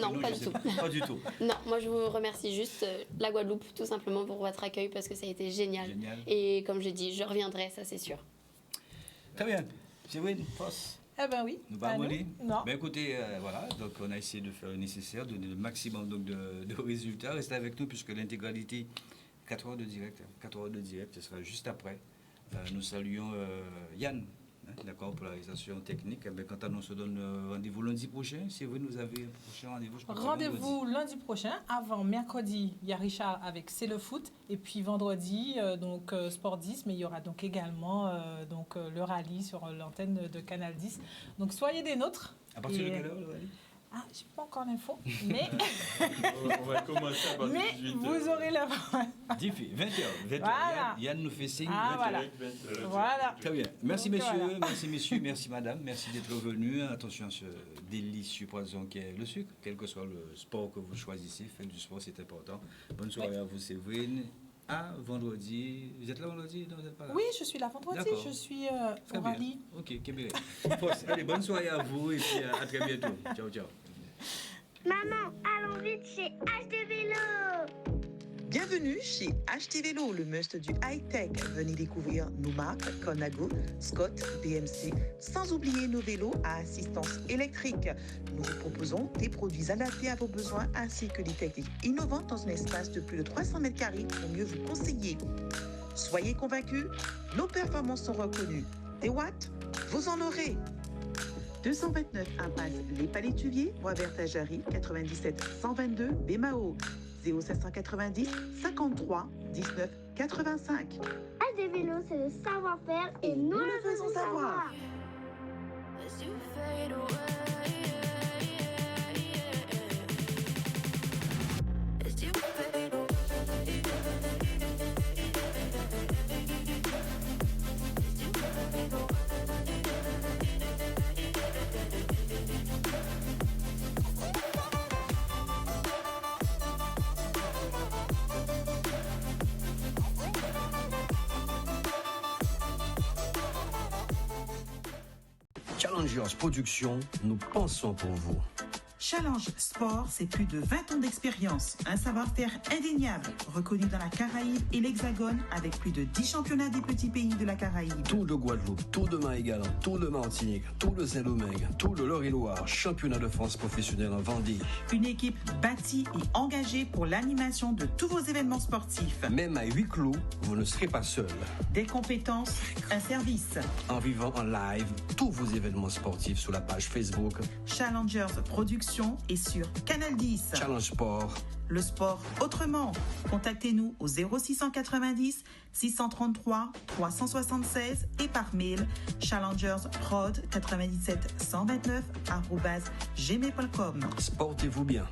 Non, pas du tout. Pas du tout. Non, moi je vous remercie juste la Guadeloupe, tout simplement pour votre accueil parce que ça a été génial. Et comme j'ai dit, je reviendrai, ça c'est sûr. Très bien. Séverine, Foss. Eh ben oui. Nous pas molli. Non. Ben écoutez, voilà, donc on a essayé de faire le nécessaire, donner le maximum donc, de résultats. Restez avec nous puisque l'intégralité, 4 heures de direct, ce sera juste après. Nous saluons Yann, d'accord, pour la réalisation technique. Eh bien, quant à nous, on se donne rendez-vous lundi prochain. Si vous nous avez un prochain rendez-vous, je crois que rendez-vous lundi prochain. Avant mercredi, il y a Richard avec C'est le foot. Et puis vendredi, donc Sport 10. Mais il y aura donc également donc, le rallye sur l'antenne de Canal 10. Donc soyez des nôtres. À partir de quelle heure le rallye? Ah, je n'ai pas encore l'info, mais... On va commencer à partir de 18h. Vous aurez la... 20h. Voilà. Yann nous fait signe. Ah, voilà. Voilà. Très bien. Merci donc, messieurs, voilà. merci messieurs, merci madame, merci d'être venus. Attention à ce délicieux poison qui est le sucre, quel que soit le sport que vous choisissez, faites du sport, c'est important. Bonne soirée à vous Séverine. À vendredi. Vous êtes là vendredi? Non, vous n'êtes pas là? Oui, je suis là vendredi. Je suis au rallye. Ok, Kébéré. Allez, bonne soirée à vous et puis à très bientôt. Ciao, ciao. Maman, allons vite chez HD Vélo. Bienvenue chez HT Vélo, le must du high-tech. Venez découvrir nos marques Conago, Scott, BMC, sans oublier nos vélos à assistance électrique. Nous vous proposons des produits adaptés à vos besoins ainsi que des techniques innovantes dans un espace de plus de 300 m² pour mieux vous conseiller. Soyez convaincus, nos performances sont reconnues. Des watts, vous en aurez. 229 impasse Les Palétuviers, Bois-Vert-Jarry, 97 122 Bémao. 0590 53 19 85. HD Vélo, c'est le savoir-faire et nous le faisons savoir. fade away. As you fade away. Challengers Productions, nous pensons pour vous. Challenge Sport, c'est plus de 20 ans d'expérience, un savoir-faire indéniable, reconnu dans la Caraïbe et l'Hexagone avec plus de 10 championnats des petits pays de la Caraïbe. Tour de Guadeloupe, Tour de Marie-Galante, Tour de Martinique, Tour de Saint-Domingue, Tour de l'Eure-et-Loire, championnat de France professionnel en Vendée. Une équipe bâtie et engagée pour l'animation de tous vos événements sportifs. Même à huis clos, vous ne serez pas seul. Des compétences, un service. En vivant en live tous vos événements sportifs sur la page Facebook Challengers Productions et sur Canal 10. Challenge Sport. Le sport autrement. Contactez-nous au 0690 633 376 et par mail challengersprod97 129 @gmail.com. Sportez-vous bien.